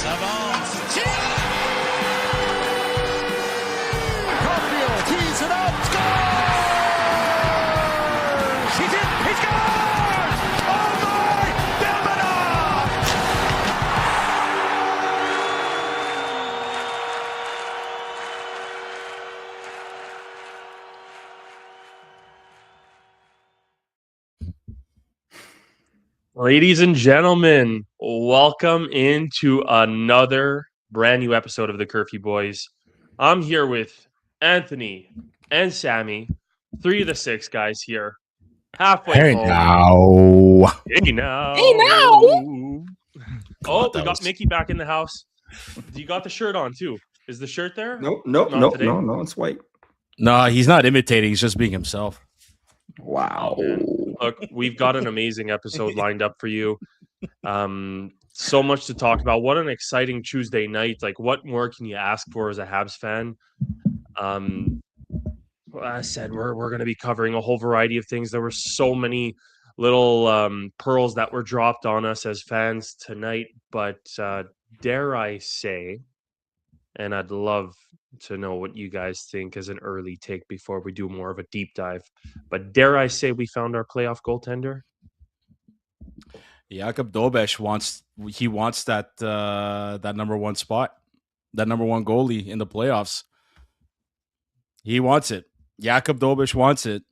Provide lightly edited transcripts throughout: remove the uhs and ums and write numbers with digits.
Avance. Curfew tees it up. Scores! He's in. He scores! Oh my! Belmont! Ladies and gentlemen, welcome into another brand new episode of the Curfew Boys. I'm here with Anthony and Sammy, 3 of the 6 guys here, halfway home. Hey now. Oh, we got Mickey back in the house. You got the shirt on too. Is the shirt there? No, it's white. No, he's not imitating. He's just being himself. Wow. Look, we've got an amazing episode lined up for you. So much to talk about. What an exciting Tuesday night. Like, what more can you ask for as a Habs fan? I said we're going to be covering a whole variety of things. There were so many little pearls that were dropped on us as fans tonight, but dare I say, and I'd love to know what you guys think as an early take before we do more of a deep dive, but dare I say we found our playoff goaltender? Jakub Dobes wants that that number one spot, that number one goalie in the playoffs. He wants it. Jakub Dobes wants it.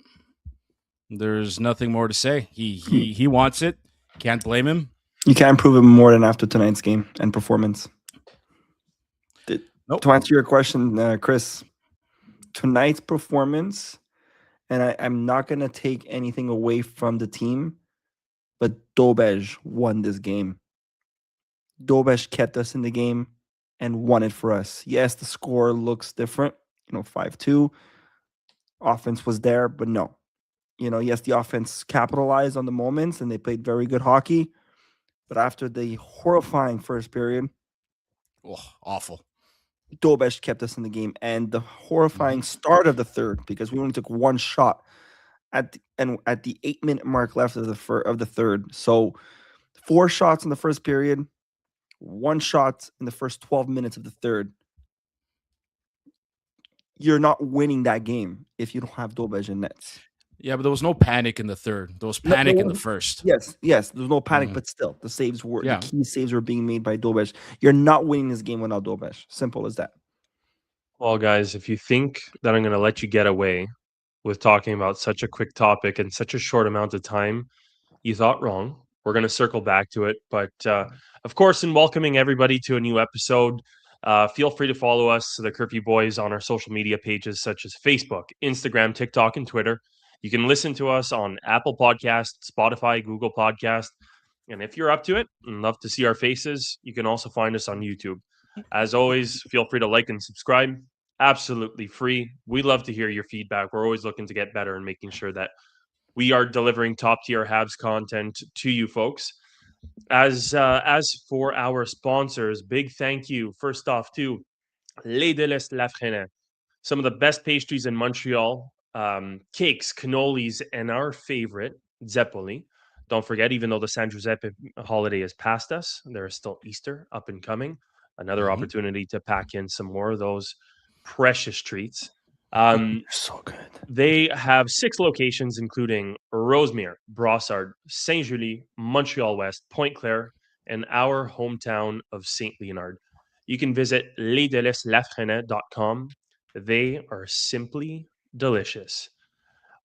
There's nothing more to say. He wants it. Can't blame him. You can't prove it more than after tonight's game and performance. Nope. To answer your question, Chris, tonight's performance, and I'm not going to take anything away from the team, but Dobes won this game. Dobes kept us in the game and won it for us. Yes, the score looks different, 5-2. Offense was there, but no. Yes, the offense capitalized on the moments and they played very good hockey. But after the horrifying first period, awful. Dobes kept us in the game, and the horrifying start of the third, because we only took one shot at the 8-minute mark left of the third. So 4 shots in the first period, 1 shot in the first 12 minutes of the third. You're not winning that game if you don't have Dobes in nets. Yeah, but there was no panic in the third. There was panic in the first. Yes, there's no panic, but still, the key saves were being made by Dobes. You're not winning this game without Dobes. Simple as that. Well, guys, if you think that I'm going to let you get away with talking about such a quick topic in such a short amount of time, you thought wrong. We're going to circle back to it. But, of course, in welcoming everybody to a new episode, feel free to follow us, the Curfew Boys, on our social media pages such as Facebook, Instagram, TikTok, and Twitter. You can listen to us on Apple Podcasts, Spotify, Google Podcasts. And if you're up to it and love to see our faces, you can also find us on YouTube. As always, feel free to like and subscribe. Absolutely free. We love to hear your feedback. We're always looking to get better and making sure that we are delivering top-tier Habs content to you folks. As for our sponsors, big thank you, first off, to Les Délices Lafresnaye, some of the best pastries in Montreal. Cakes, cannolis, and our favorite, Zeppoli. Don't forget, even though the San Giuseppe holiday is past us, there is still Easter up and coming. Another opportunity to pack in some more of those precious treats. So good. They have 6 locations, including Rosemere, Brossard, Saint-Julie, Montreal West, Pointe-Claire, and our hometown of St. Leonard. You can visit lesdeliceslafresnaye.com. They are simply delicious.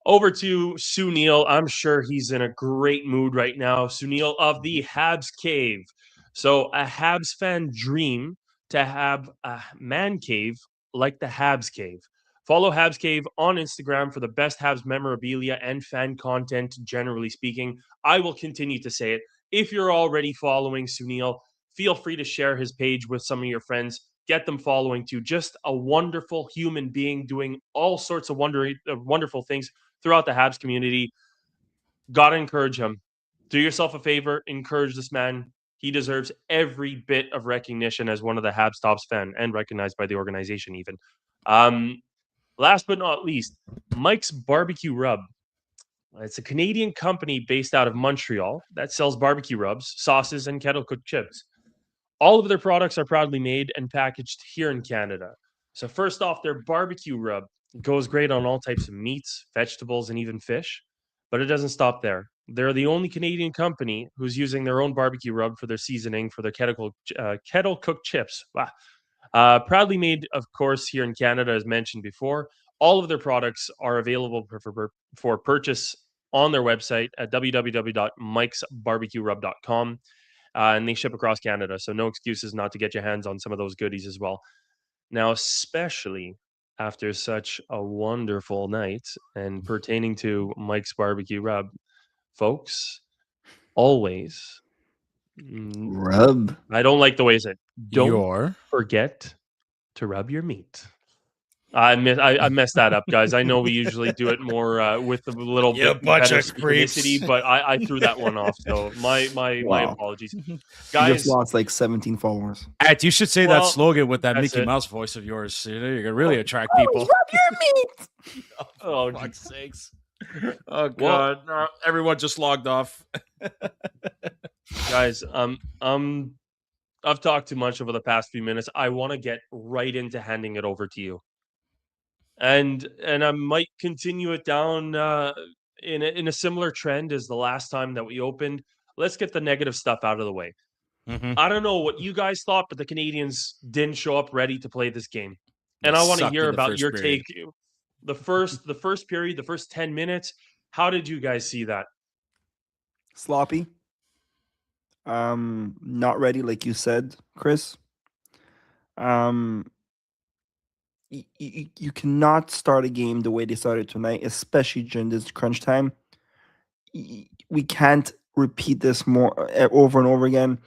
Over to Sunil. I'm sure he's in a great mood right now. Sunil of the Habs Cave. So a Habs fan dream to have a man cave like the Habs Cave. Follow Habs Cave on Instagram for the best Habs memorabilia and fan content, generally speaking. I will continue to say it. If you're already following Sunil, feel free to share his page with some of your friends. Get them following too. Just a wonderful human being doing all sorts of wonderful things throughout the Habs community. Gotta encourage him. Do yourself a favor. Encourage this man. He deserves every bit of recognition as one of the Habs tops fan and recognized by the organization even. Last but not least, Mike's Barbecue Rub. It's a Canadian company based out of Montreal that sells barbecue rubs, sauces, and kettle-cooked chips. All of their products are proudly made and packaged here in Canada. So first off, their barbecue rub goes great on all types of meats, vegetables, and even fish. But it doesn't stop there. They're the only Canadian company who's using their own barbecue rub for their seasoning for their kettle cooked chips. Wow. Proudly made, of course, here in Canada, as mentioned before. All of their products are available for purchase on their website at www.mikesbarbecuerub.com. And they ship across Canada. So no excuses not to get your hands on some of those goodies as well. Now, especially after such a wonderful night and pertaining to Mike's Barbecue Rub, folks, always, Rub. I don't like the way I said, don't Your forget to rub your meat. I messed that up, guys. I know we usually do it more with a little You bit bunch better of creeps. synchronicity, but I threw that one off. So my Wow. apologies, You just guys. lost like 17 followers. At, you should say that Well, slogan with that that's Mickey it. Mouse voice of yours. You know, you're gonna really attract people. Rub your meat. Oh, For fuck's sakes. Oh Well- god. Everyone just logged off. Guys, I've talked too much over the past few minutes. I want to get right into handing it over to you, and I might continue it down in a similar trend as the last time that we opened. Let's get the negative stuff out of the way. Mhm. I don't know what you guys thought, but the Canadians didn't show up ready to play this game, They and I want to sucked hear in the about first your period. take. The first period, the first 10 minutes. How did you guys see that? Sloppy. Not ready, like you said, Chris. You cannot start a game the way they started tonight, especially during this crunch time. We can't repeat this more over and over again.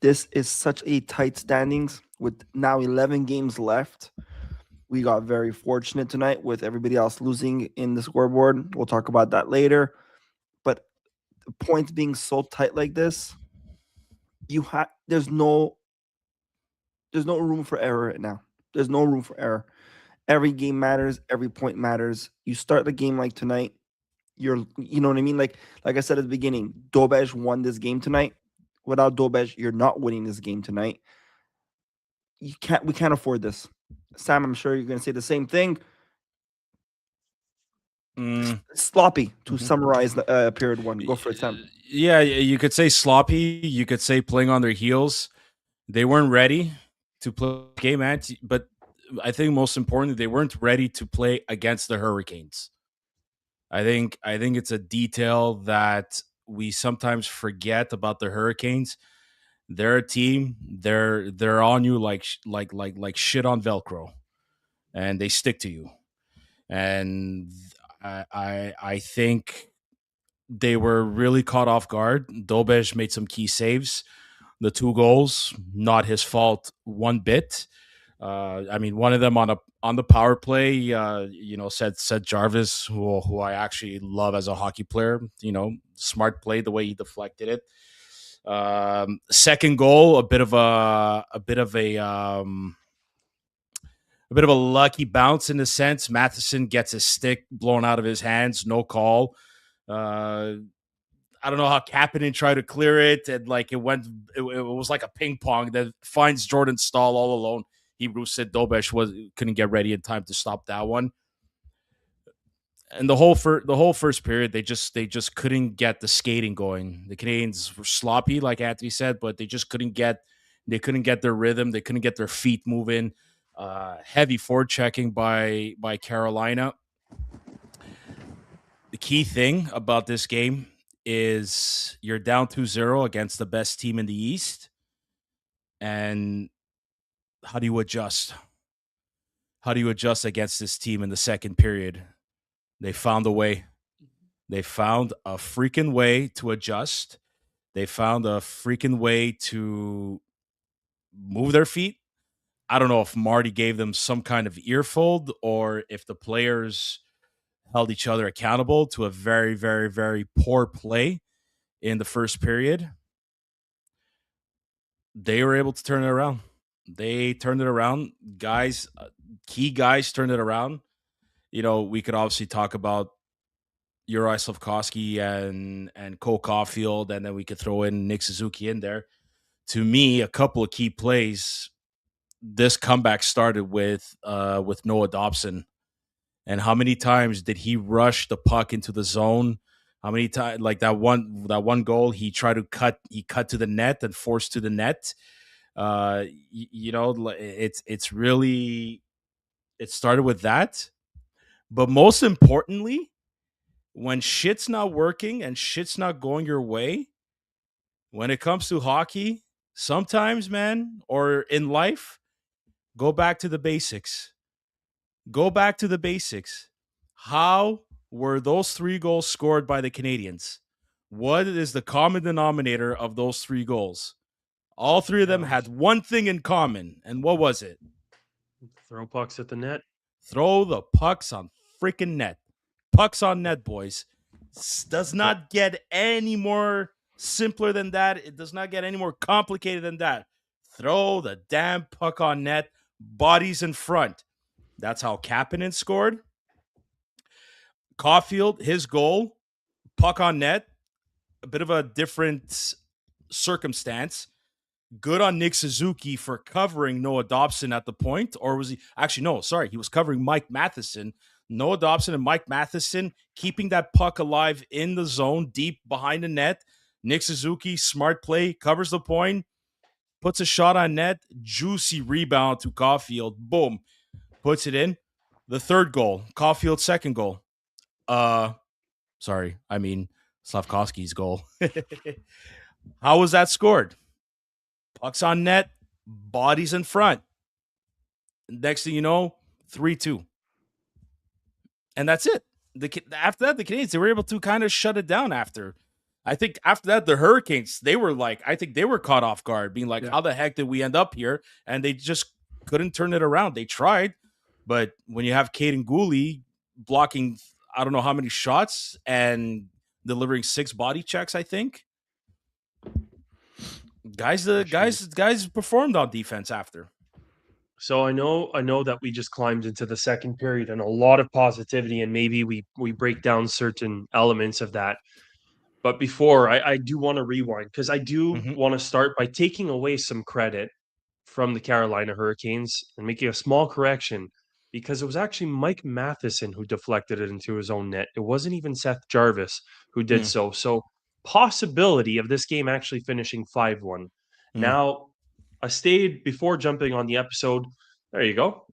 This is such a tight standings with now 11 games left. We got very fortunate tonight with everybody else losing in the scoreboard. We'll talk about that later. But the points being so tight like this, there's no room for error right now. There's no room for error. Every game matters. Every point matters. You start the game like tonight. You know what I mean? Like I said at the beginning, Dobes won this game tonight. Without Dobes, you're not winning this game tonight. We can't afford this. Sam, I'm sure you're going to say the same thing. Sloppy to summarize the period one. Go for it, Sam. Yeah, you could say sloppy. You could say playing on their heels. They weren't ready to play the game, but I think most importantly, they weren't ready to play against the Hurricanes. I think it's a detail that we sometimes forget about the Hurricanes. They're a team. They're on you like shit on Velcro, and they stick to you. And I think they were really caught off guard. Dobes made some key saves. The 2 goals, not his fault one bit. I mean, one of them on the power play, said Jarvis, who I actually love as a hockey player. You know, smart play the way he deflected it. Second goal, a bit of a lucky bounce in a sense. Matheson gets his stick blown out of his hands, no call. I don't know how Kapanen tried to clear it, and like it was like a ping pong that finds Jordan Stahl all alone. Hebrew said Dobes couldn't get ready in time to stop that one. And the whole first period, they just couldn't get the skating going. The Canadians were sloppy, like Anthony said, but they just couldn't get their rhythm. They couldn't get their feet moving. Heavy forward checking by Carolina. The key thing about this game is you're down 2-0 against the best team in the East. And how do you adjust? How do you adjust against this team in the second period? They found a way. They found a freaking way to adjust. They found a freaking way to move their feet. I don't know if Marty gave them some kind of earfold or if the players held each other accountable to a very, very, very poor play in the first period. They were able to turn it around. They turned it around. Guys, key guys turned it around. You know, we could obviously talk about Uri Slafkovsky and Cole Caulfield, and then we could throw in Nick Suzuki in there to me, a couple of key plays. This comeback started with Noah Dobson. And how many times did he rush the puck into the zone? How many times, like that one goal, he tried to cut to the net and forced to the net. It's really, it started with that. But most importantly, when shit's not working and shit's not going your way, when it comes to hockey, sometimes, man, or in life, go back to the basics. Go back to the basics. How were those 3 goals scored by the Canadiens? What is the common denominator of those 3 goals? All 3 of them had one thing in common. And what was it? Throw pucks at the net. Throw the pucks on freaking net. Pucks on net, boys. Does not get any more simpler than that. It does not get any more complicated than that. Throw the damn puck on net. Bodies in front. That's how Kapanen scored. Caulfield, his goal, puck on net, a bit of a different circumstance. Good on Nick Suzuki for covering Noah Dobson at the point. Or was he? Actually, no, sorry. He was covering Mike Matheson. Noah Dobson and Mike Matheson keeping that puck alive in the zone, deep behind the net. Nick Suzuki, smart play, covers the point, puts a shot on net. Juicy rebound to Caulfield. Boom. Puts it in. The third goal, Caulfield's second goal. Slavkovsky's goal. How was that scored? Pucks on net, bodies in front. Next thing you know, 3-2. And that's it. After that, the Canadiens, they were able to kind of shut it down after. I think after that, the Hurricanes, they were caught off guard, being like, how the heck did we end up here? And they just couldn't turn it around. They tried. But when you have Caden Gooley blocking, I don't know how many shots and delivering 6 body checks, I think. Guys performed on defense after. So I know that we just climbed into the second period and a lot of positivity, and maybe we break down certain elements of that. But before, I do want to rewind, because I do want to start by taking away some credit from the Carolina Hurricanes and making a small correction, because it was actually Mike Matheson who deflected it into his own net. It wasn't even Seth Jarvis who did so. So possibility of this game actually finishing 5-1. Now, I stayed before jumping on the episode. There you go,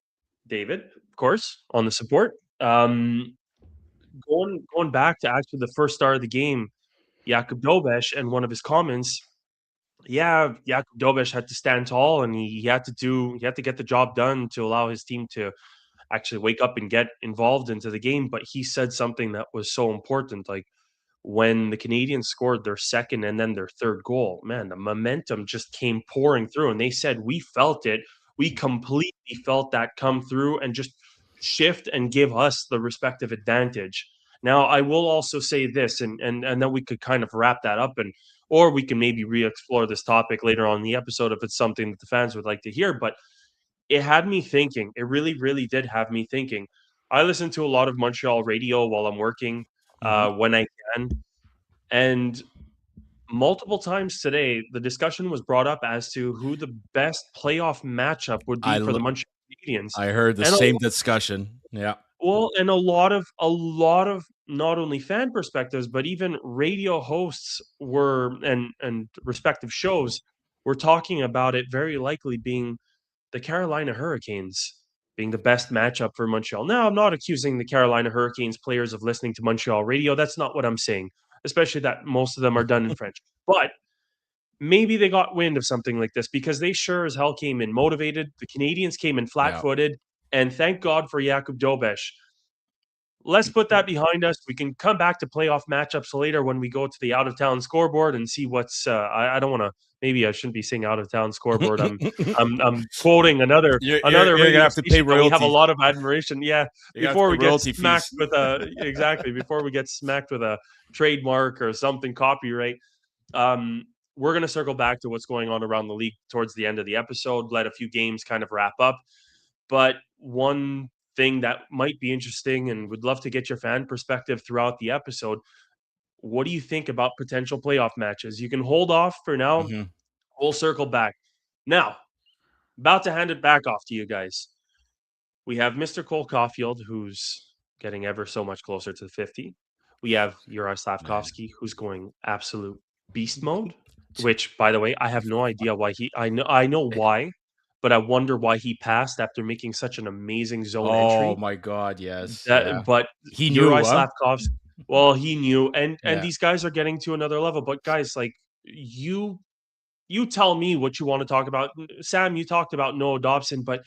David, of course, on the support. Going back to actually the first start of the game, Jakub Dobes, and one of his comments. Yeah, Jakub Dobes had to stand tall, and he had to get the job done to allow his team to actually wake up and get involved into the game. But he said something that was so important, like when the Canadiens scored their second and then their third goal, man, the momentum just came pouring through, and they said we felt it. We completely felt that come through and just shift and give us the respective advantage. Now, I will also say this, and then we could kind of wrap that up, or we can maybe re-explore this topic later on in the episode if it's something that the fans would like to hear. But it had me thinking. It really, really did have me thinking. I listen to a lot of Montreal radio while I'm working, when I can. And multiple times today, the discussion was brought up as to who the best playoff matchup would be for the Montreal Canadiens. I heard the same discussion. Yeah. Well, and a lot of not only fan perspectives, but even radio hosts were and respective shows were talking about it very likely being the Carolina Hurricanes being the best matchup for Montreal. Now, I'm not accusing the Carolina Hurricanes players of listening to Montreal radio. That's not what I'm saying, especially that most of them are done in French. But maybe they got wind of something like this, because they sure as hell came in motivated. The Canadiens came in flat-footed, and thank God for Jakub Dobes. Let's put that behind us. We can come back to playoff matchups later when we go to the out-of-town scoreboard and see what's. I don't want to. Maybe I shouldn't be saying out-of-town scoreboard. I'm quoting another You're radio gonna have to pay station that we have a royalties. lot of admiration. Yeah, before we get smacked fees. with before we get smacked with a trademark or something copyright. We're going to circle back to what's going on around the league towards the end of the episode. Let a few games kind of wrap up. But one thing that might be interesting, and would love to get your fan perspective throughout the episode. What do you think about potential playoff matches? You can hold off for now We'll circle back. Now, about to hand it back off to you guys. We have Mr. Cole Caulfield, who's getting ever so much closer to 50. We have Yuri Slavkovsky, who's going absolute beast mode. Which, by the way, I have no idea why I know why, but I wonder why he passed after making such an amazing zone Oh entry. my God, yes. That, but He knew, Yuri huh? Slavkovsky, well, he knew, and Yeah. these guys are getting to another level. But guys, like you tell me what you want to talk about. Sam, you talked about Noah Dobson, but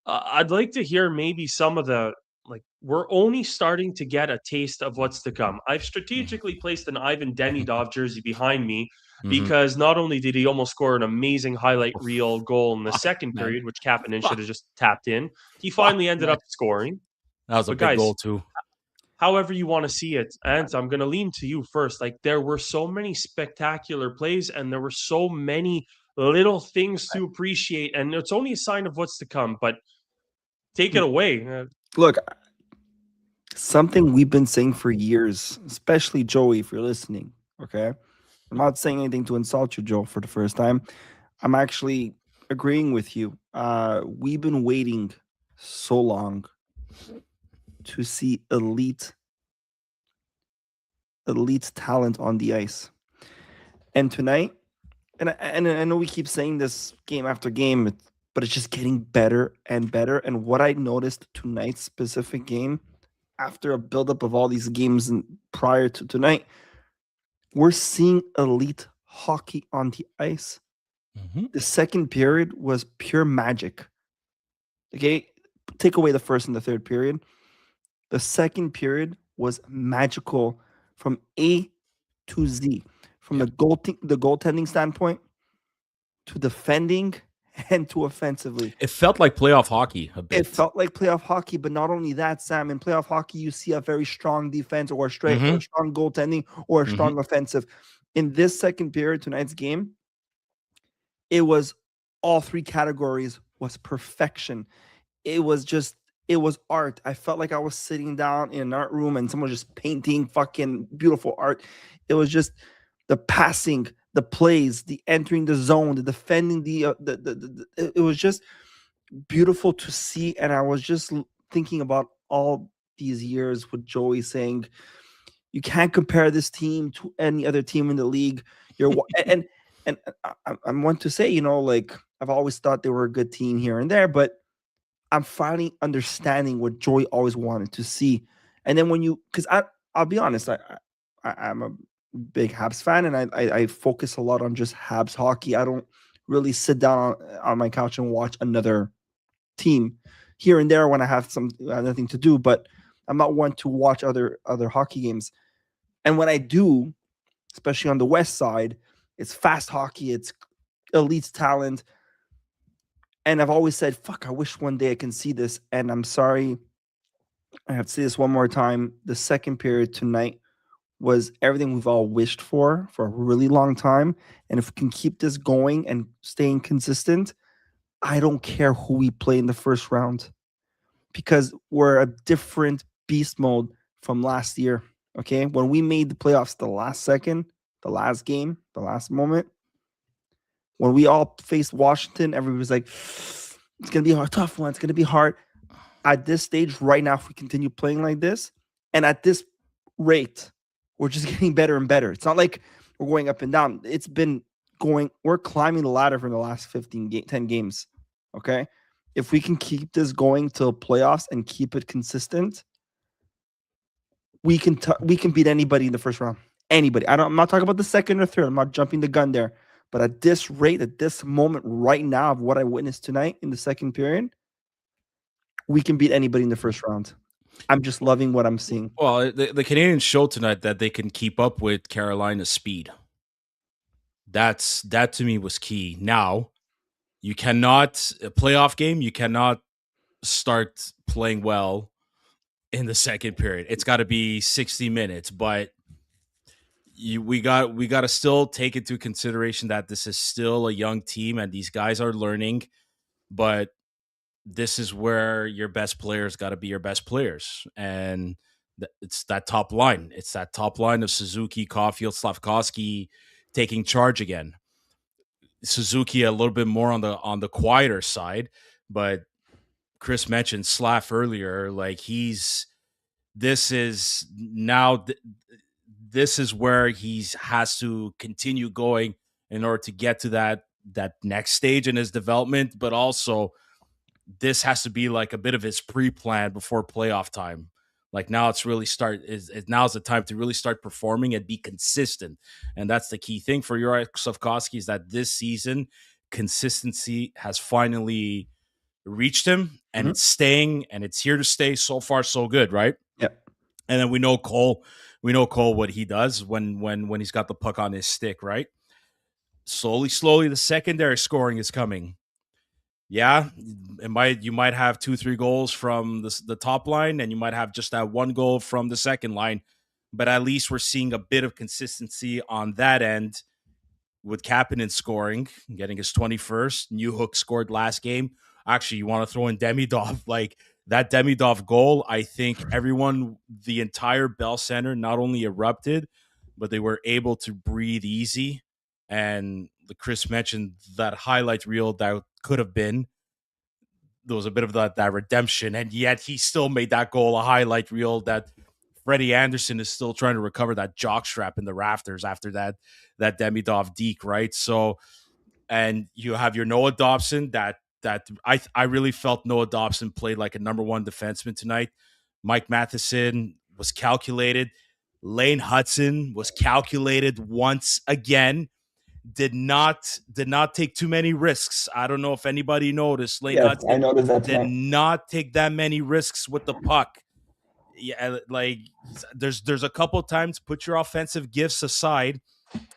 I'd like to hear maybe some of the like. We're only starting to get a taste of what's to come. I've strategically placed an Ivan Denidov jersey behind me Mhm. because not only did he almost score an amazing highlight reel goal in the Fuck, second man. period, which Kapanen should Fuck. have just tapped in, he Fuck, finally ended man. up scoring. That was a But big goal guys, too. however you want to see it, and I'm going to lean to you first. Like there were so many spectacular plays, and there were so many little things to appreciate, and it's only a sign of what's to come. But take it away. Look, something we've been saying for years, especially Joey, if you're listening. Okay, I'm not saying anything to insult you, Joe, for the first time. I'm actually agreeing with you. We've been waiting so long to see elite talent on the ice. And tonight, and I know we keep saying this game after game, but it's just getting better and better. And what I noticed tonight's specific game, after a buildup of all these games and prior to tonight, we're seeing elite hockey on the ice. Mhm. The second period was pure magic. Okay, take away the first and the third period. The second period was magical from A to Z, from Yeah. the goaltending standpoint to defending and to offensively. It felt like playoff hockey a bit. It felt like playoff hockey, but not only that, Sam. In playoff hockey, you see a very strong defense or straight or Mhm. strong goaltending or a Mhm. strong offensive. In this second period, tonight's game, it was all three categories was perfection. It was art. I felt like I was sitting down in an art room and someone was just painting fucking beautiful art. It was just the passing, the plays, the entering the zone, the defending it was just beautiful to see. And I was just thinking about all these years with Joey saying, you can't compare this team to any other team in the league. And I'm one to say, like I've always thought they were a good team here and there, but I'm finally understanding what Joey always wanted to see. And then because I'll be honest, I'm a big Habs fan, and I focus a lot on just Habs hockey. I don't really sit down on my couch and watch another team here and there when I have nothing to do. But I'm not one to watch other hockey games. And when I do, especially on the West side, it's fast hockey, it's elite talent. And I've always said, fuck, I wish one day I can see this. And I'm sorry, I have to say this one more time. The second period tonight was everything we've all wished for a really long time. And if we can keep this going and staying consistent, I don't care who we play in the first round because we're a different beast mode from last year. Okay. When we made the playoffs the last second, the last game, the last moment, when we all faced Washington, everybody was like, it's going to be a tough one. It's going to be hard. At this stage right now, if we continue playing like this and at this rate, we're just getting better and better. It's not like we're going up and down. It's been we're climbing the ladder for the last 10 games. Okay. If we can keep this going till playoffs and keep it consistent, we can beat anybody in the first round. Anybody. I'm not talking about the second or third. I'm not jumping the gun there. But at this rate, at this moment right now of what I witnessed tonight in the second period, we can beat anybody in the first round. I'm just loving what I'm seeing. Well, the Canadians showed tonight that they can keep up with Carolina's speed. That to me was key. Now, you cannot a playoff game. You cannot start playing well in the second period. It's got to be 60 minutes, but we got to still take into consideration that this is still a young team and these guys are learning, but this is where your best players got to be your best players, and it's that top line. It's that top line of Suzuki, Caulfield, Slavkovsky taking charge again. Suzuki a little bit more on the quieter side, but Chris mentioned Slav earlier. Like this is now this is where he has to continue going in order to get to that next stage in his development, but also this has to be like a bit of his pre-plan before playoff time. Like now it's really now's the time to really start performing and be consistent. And that's the key thing for Juraj Slafkovsky is that this season consistency has finally reached him and it's staying and it's here to stay. So far, so good, right? Yeah. And then we know Cole what he does when he's got the puck on his stick, right? Slowly, the secondary scoring is coming. Yeah, you might have 2-3 goals from the top line, and you might have just that one goal from the second line, but at least we're seeing a bit of consistency on that end with Kapanen scoring, getting his 21st. Newhook scored last game. Actually, you want to throw in Demidov, like that Demidov goal. I think everyone, the entire Bell Center, not only erupted, but they were able to breathe easy. And Chris mentioned that highlight reel that could have been. There was a bit of that redemption, and yet he still made that goal a highlight reel that Freddie Anderson is still trying to recover that jock strap in the rafters after that Demidov deke, right? So, and you have your Noah Dobson that I really felt Noah Dobson played like a number one defenseman tonight. Mike Matheson was calculated. Lane Hudson was calculated once again. Did not take too many risks. I don't know if anybody noticed. Lane Hudson I noticed that did tonight. not take that many risks with the puck. Yeah, like there's a couple times put your offensive gifts aside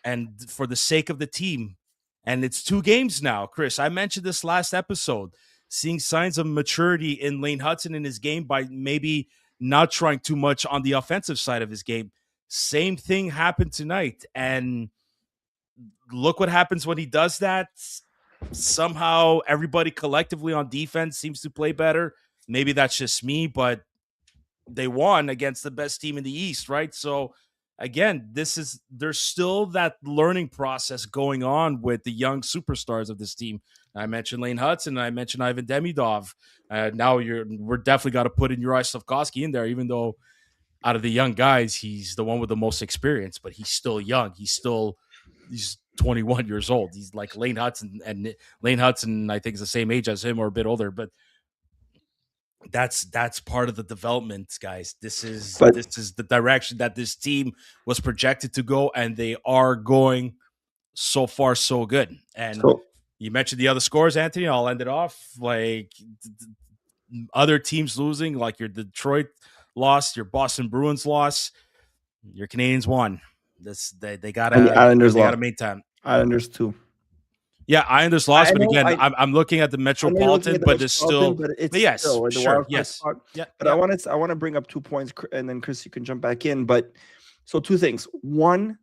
and for the sake of the team. And it's 2 games now, Chris. I mentioned this last episode, seeing signs of maturity in Lane Hudson in his game by maybe not trying too much on the offensive side of his game. Same thing happened tonight. And look what happens when he does that. Somehow everybody collectively on defense seems to play better. Maybe that's just me, but they won against the best team in the East, right? So again, there's still that learning process going on with the young superstars of this team. I mentioned Lane Hudson, and I mentioned Ivan Demidov. Now we're definitely got to put in Juraj Slafkovsky in there, even though out of the young guys, he's the one with the most experience, but he's still young. He's 21 years old. He's like Lane Hudson, and Lane Hudson, I think, is the same age as him or a bit older, but that's part of the development, guys. This is the direction that this team was projected to go, and they are going. So far, so good. And you mentioned the other scores, Anthony. I'll end it off. Like other teams losing, like your Detroit lost, your Boston Bruins lost, your Canadiens won. They got to make time. Islanders too. Yeah, Islanders lost, but again, I'm looking at the Metropolitan, but there's still, but it's yes, still sure, yes, yeah. But I want to bring up 2 points, and then Chris, you can jump back in. But so 2 things. One,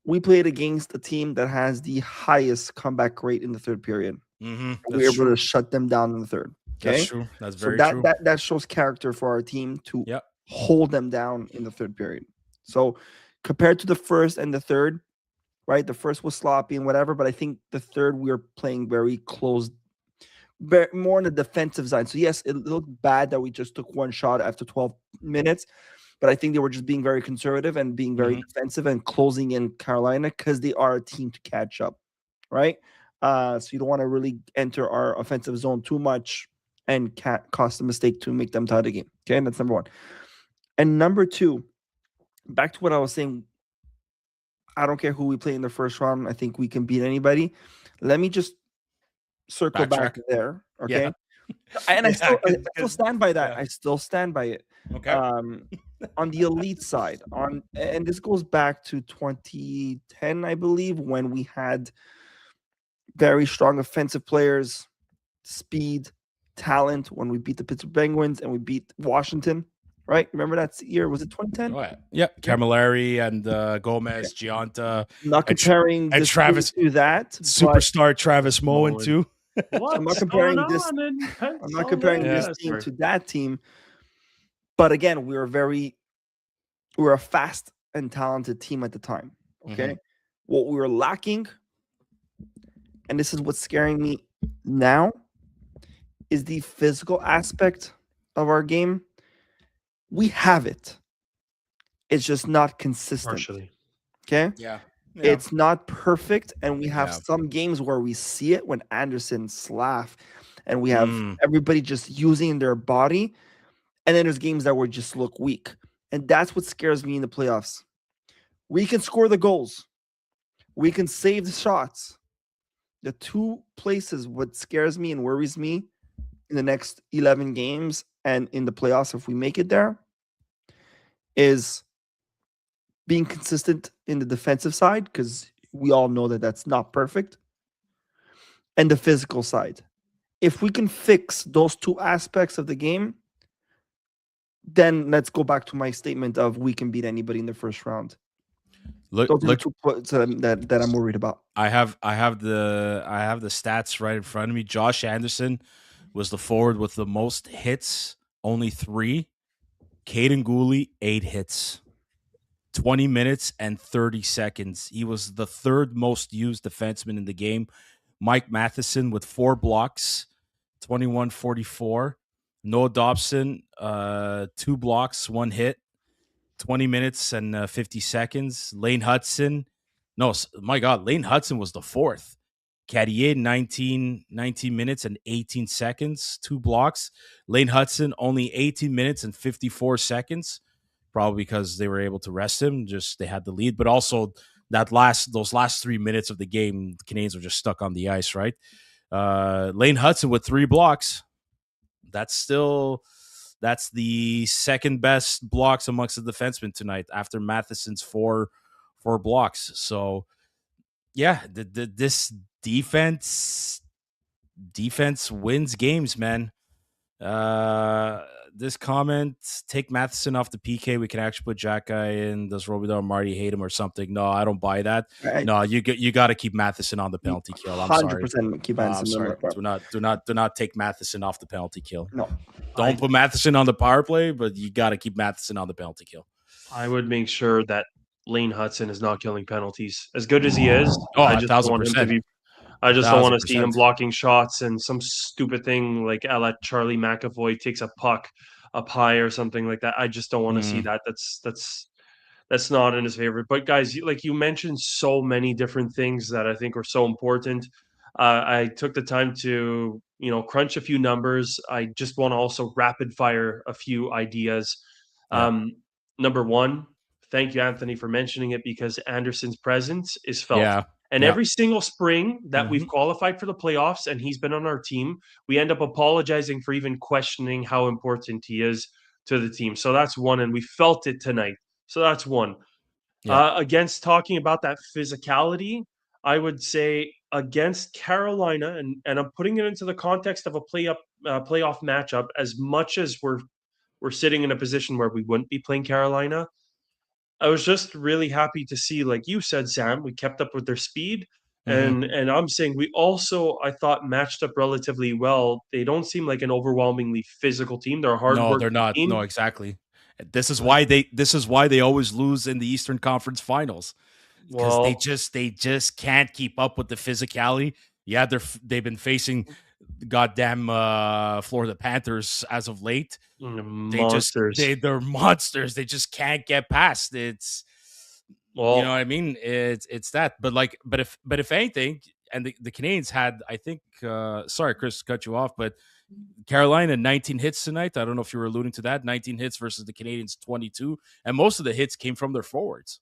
we played against a team that has the highest comeback rate in the third period. Mm-hmm. We were able to shut them down in the third. Okay, that's true. That's very true. That shows character for our team to hold them down in the third period. So compared to the first and the third, right? The first was sloppy and whatever, but I think the third we were playing very close, more on the defensive side. So yes, it looked bad that we just took 1 shot after 12 minutes, but I think they were just being very conservative and being very defensive and closing in Carolina because they are a team to catch up, right? So you don't want to really enter our offensive zone too much and cost a mistake to make them tie the game. Okay, that's number 1. And number 2, back to what I was saying, I don't care who we play in the first round. I think we can beat anybody. Let me just circle back there. Okay. Yeah. And I still stand by that. Yeah. I still stand by it. Okay. On the elite side, and this goes back to 2010, I believe, when we had very strong offensive players, speed, talent, when we beat the Pittsburgh Penguins and we beat Washington. Right? Remember that year? Was it 2010? Oh, yeah. Camilleri and Gomez, Giunta. Not comparing and Travis to that. Superstar Travis Moen, too. I'm not comparing this team to that team. But again, we were a fast and talented team at the time. Okay. What we were lacking and this is what's scaring me now, is the physical aspect of our game. We have it. It's just not consistent. Partially. Okay? Yeah. It's not perfect, and we have Yeah. some games where we see it when Anderson, Slav, and we have Mm. everybody just using their body, and then there's games that were just look weak. And that's what scares me in the playoffs. We can score the goals. We can save the shots. The two places what scares me and worries me in the next 11 games and in the playoffs, if we make it there, is being consistent in the defensive side, because we all know that that's not perfect, and the physical side. If we can fix those two aspects of the game, then let's go back to my statement of we can beat anybody in the first round. Those are the Look, 2 points that I'm worried about. I have the stats right in front of me. Josh Anderson was the forward with the most hits, only 3. Caden Gooley, 8 hits, 20 minutes and 30 seconds. He was the 3rd most used defenseman in the game. Mike Matheson with 4 blocks, 21-44. Noah Dobson, 2 blocks, 1 hit, 20 minutes and 50 seconds. Lane Hudson, Lane Hudson was the 4th. Carrier, 19 minutes and 18 seconds, 2 blocks. Lane Hudson, only 18 minutes and 54 seconds, probably because they were able to rest him. Just they had the lead, but also those last 3 minutes of the game, the Canadiens were just stuck on the ice, right? Lane Hudson with 3 blocks. That's the 2nd best blocks amongst the defensemen tonight after Matheson's 4 blocks. So, yeah, this defense wins games, man. This comment, take Matheson off the PK. We can actually put Jack Guy in. Does Robida or Marty hate him or something? No, I don't buy that. No, you got to keep Matheson on the penalty kill. I'm sorry. 100% keep I'm Anderson. sorry. Do not take Matheson off the penalty kill. No. Don't put Matheson on the power play, but you got to keep Matheson on the penalty kill. I would make sure that Lane Hudson is not killing penalties. As good as he is, Oh, I just don't want him to 1,000%. be. I just don't want to see 1,000%. him blocking shots and some stupid thing like a la Charlie McAvoy takes a puck up high or something like that. I just don't want to see that. That's not in his favor. But guys, like you mentioned, so many different things that I think are so important. I took the time to crunch a few numbers. I just want to also rapid fire a few ideas. Yeah. Number 1, thank you, Anthony, for mentioning it, because Anderson's presence is felt. Yeah. And Yeah. every single spring that we've qualified for the playoffs and he's been on our team, we end up apologizing for even questioning how important he is to the team. So that's 1, and we felt it tonight. So that's 1. Yeah. Against talking about that physicality, I would say against Carolina, and I'm putting it into the context of a playoff matchup, as much as we're sitting in a position where we wouldn't be playing Carolina, I was just really happy to see, like you said, Sam, we kept up with their speed. And I'm saying we also, I thought, matched up relatively well. They don't seem like an overwhelmingly physical team. They're a hard No, working they're not. team. No, exactly. This is why they always lose in the Eastern Conference Finals, because they just can't keep up with the physicality. Yeah, they've been facing goddamn Florida Panthers as of late. Monsters. They're monsters. They just can't get past. It's you know what I mean. It's that. But if anything, and the Canadiens had, I think. Sorry, Chris, to cut you off, but Carolina 19 hits tonight. I don't know if you were alluding to that. 19 hits versus the Canadiens 22, and most of the hits came from their forwards.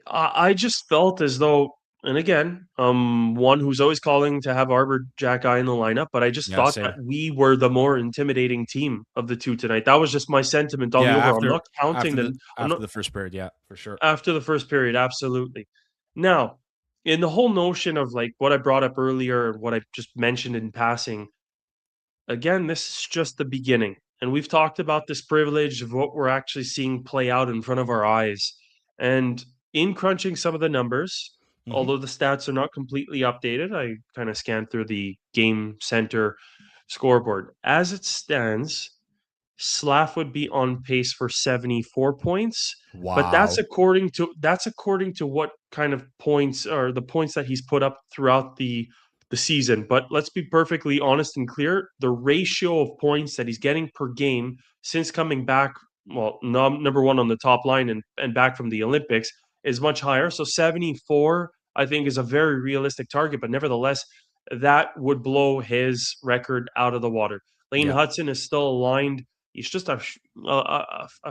I just felt as though, and again, one who's always calling to have Arbor Jack Eye in the lineup, but I just thought that we were the more intimidating team of the two tonight. That was just my sentiment on the overall. I'm not counting after the first period, yeah, for sure. After the first period, absolutely. Now, in the whole notion of like what I brought up earlier, what I just mentioned in passing, again, this is just the beginning. And we've talked about this privilege of what we're actually seeing play out in front of our eyes. And in crunching some of the numbers, although the stats are not completely updated, I kind of scanned through the game center scoreboard. As it stands, Slav would be on pace for 74 points. Wow. But that's according to what kind of points, or the points that he's put up throughout the the season. But let's be perfectly honest and clear. The ratio of points that he's getting per game since coming back, well, number one on the top line and back from the Olympics is much higher. So 74, I think, is a very realistic target. But nevertheless, that would blow his record out of the water. Lane Yeah. Hudson is still aligned. He's just a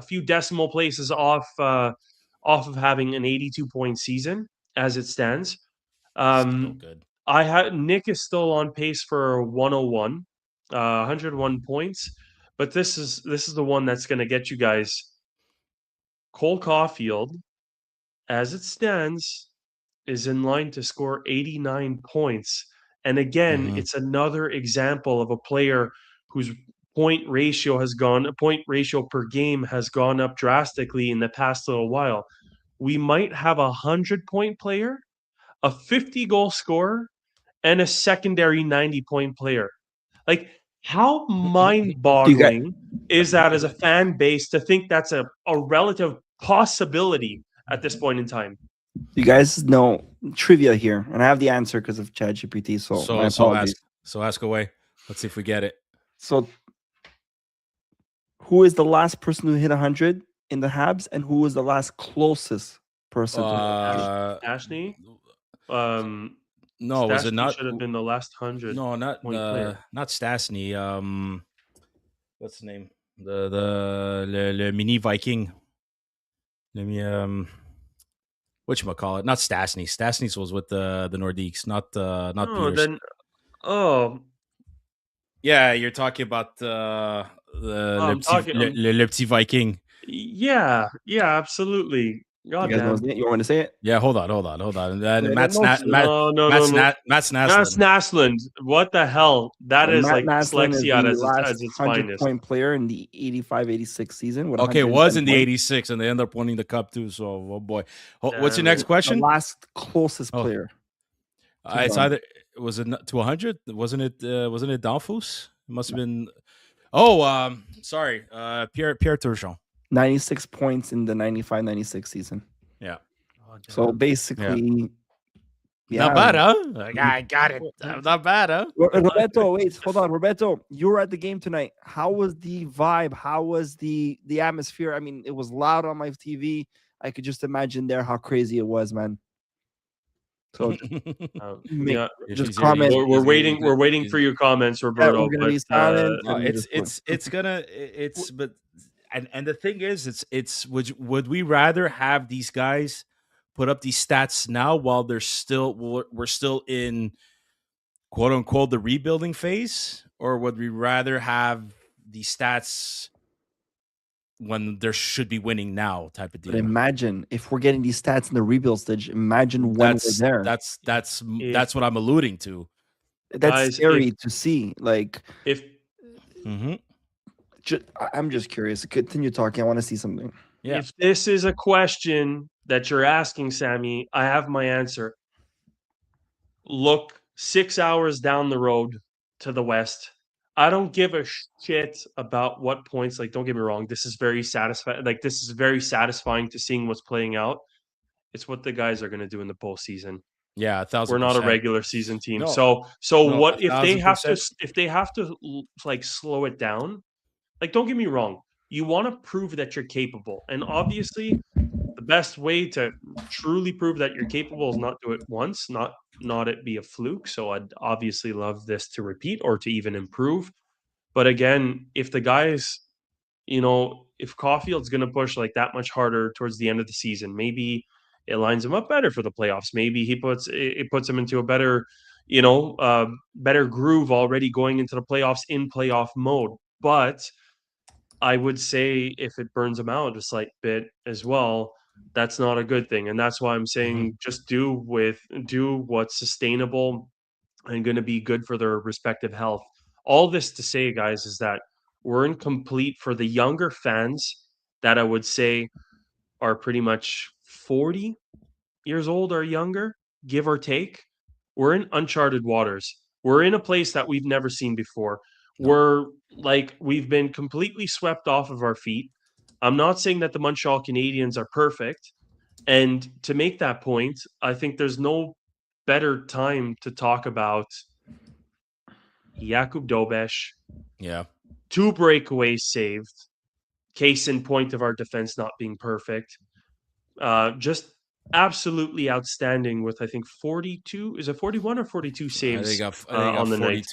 few decimal places off of having an 82 point season as it stands. Still good. Nick is still on pace for 101, 101 points, but this is the one that's going to get you guys. Cole Caulfield, as it stands, is in line to score 89 points. And again, Mhm. it's another example of a player whose point ratio per game has gone up drastically in the past little while. We might have a 100-point player, a 50-goal scorer, and a secondary 90-point player. Like, how You got mind-boggling is that as a fan base to think that's a relative possibility at this point in time? you guys know trivia here, and I have the answer because of ChatGPT. So my apologies. ask away. Let's see if we get it. So, who is the last person who hit 100 in the Habs, and who was the last closest person to hit 100? Ashley? No, was it Stastny not? should have been the last 100. No, not player. not Stastny. What's the name? Le mini Viking. Let me whatchamacallit? Not Stastny. Stastny's was with the Nordiques, not No, Peters. then Yeah, you're talking about I'm talking- le petit Viking. yeah, absolutely. God You guys know his damn. name? You want me to say it? Yeah, hold on. Matt No. Naslund. Naslund. What the hell? That is Matt like Naslund is dyslexia the at last its 100-point finest. player in the 85-86 season. With Okay, it 110 was in the points. 86, and they ended up winning the cup too. So, oh boy. What's your Damn next it. question? The last closest Oh. player. It's either was it to 100? Wasn't it Danfus? It must have been. Oh, sorry, Pierre Turgeon. 96 points in the 95-96 season. Yeah. So basically, yeah. Not bad, huh? Like, I got it. Not bad, huh? Roberto, wait, hold on. Roberto, you were at the game tonight. How was the vibe? How was the atmosphere? I mean, it was loud on my TV. I could just imagine there how crazy it was, man. So just comment. We're waiting for your comments, Roberto. We're gonna be silent. But the thing is, it's would we rather have these guys put up these stats now while we're still in quote unquote the rebuilding phase, or would we rather have these stats when there should be winning now type of deal? But imagine if we're getting these stats in the rebuild stage. Imagine when we're there. That's what I'm alluding to. That's Guys, scary to see. Like, I'm just curious. Continue talking. I want to see something. Yeah. If this is a question that you're asking, Sammy, I have my answer. Look 6 hours down the road to the west. I don't give a shit about what points. Like, don't get me wrong. This is very satisfying. Like, this is very satisfying to seeing what's playing out. It's what the guys are going to do in the postseason. Yeah, 1,000%. We're not a regular season team. No. What if they have 1,000%. to? If they have to, like, slow it down. Like, don't get me wrong. You want to prove that you're capable, and obviously, the best way to truly prove that you're capable is not do it once, not it be a fluke. So I'd obviously love this to repeat or to even improve. But again, if the guys, if Caulfield's going to push like that much harder towards the end of the season, maybe it lines him up better for the playoffs. Maybe it puts him into a better, better groove already going into the playoffs in playoff mode. But I would say if it burns him out a slight bit as well, that's not a good thing. And that's why I'm saying just do what's sustainable and going to be good for their respective health. All this to say, guys, is that we're incomplete for the younger fans that I would say are pretty much 40 years old or younger, give or take. We're in uncharted waters. We're in a place that we've never seen before. We've been completely swept off of our feet. I'm not saying that the Montreal Canadiens are perfect. And to make that point, I think there's no better time to talk about Jakub Dobes, Yeah. 2 breakaways saved. Case in point of our defense not being perfect. Just absolutely outstanding with, I think, 42. Is it 41 or 42 saves I think on got the night?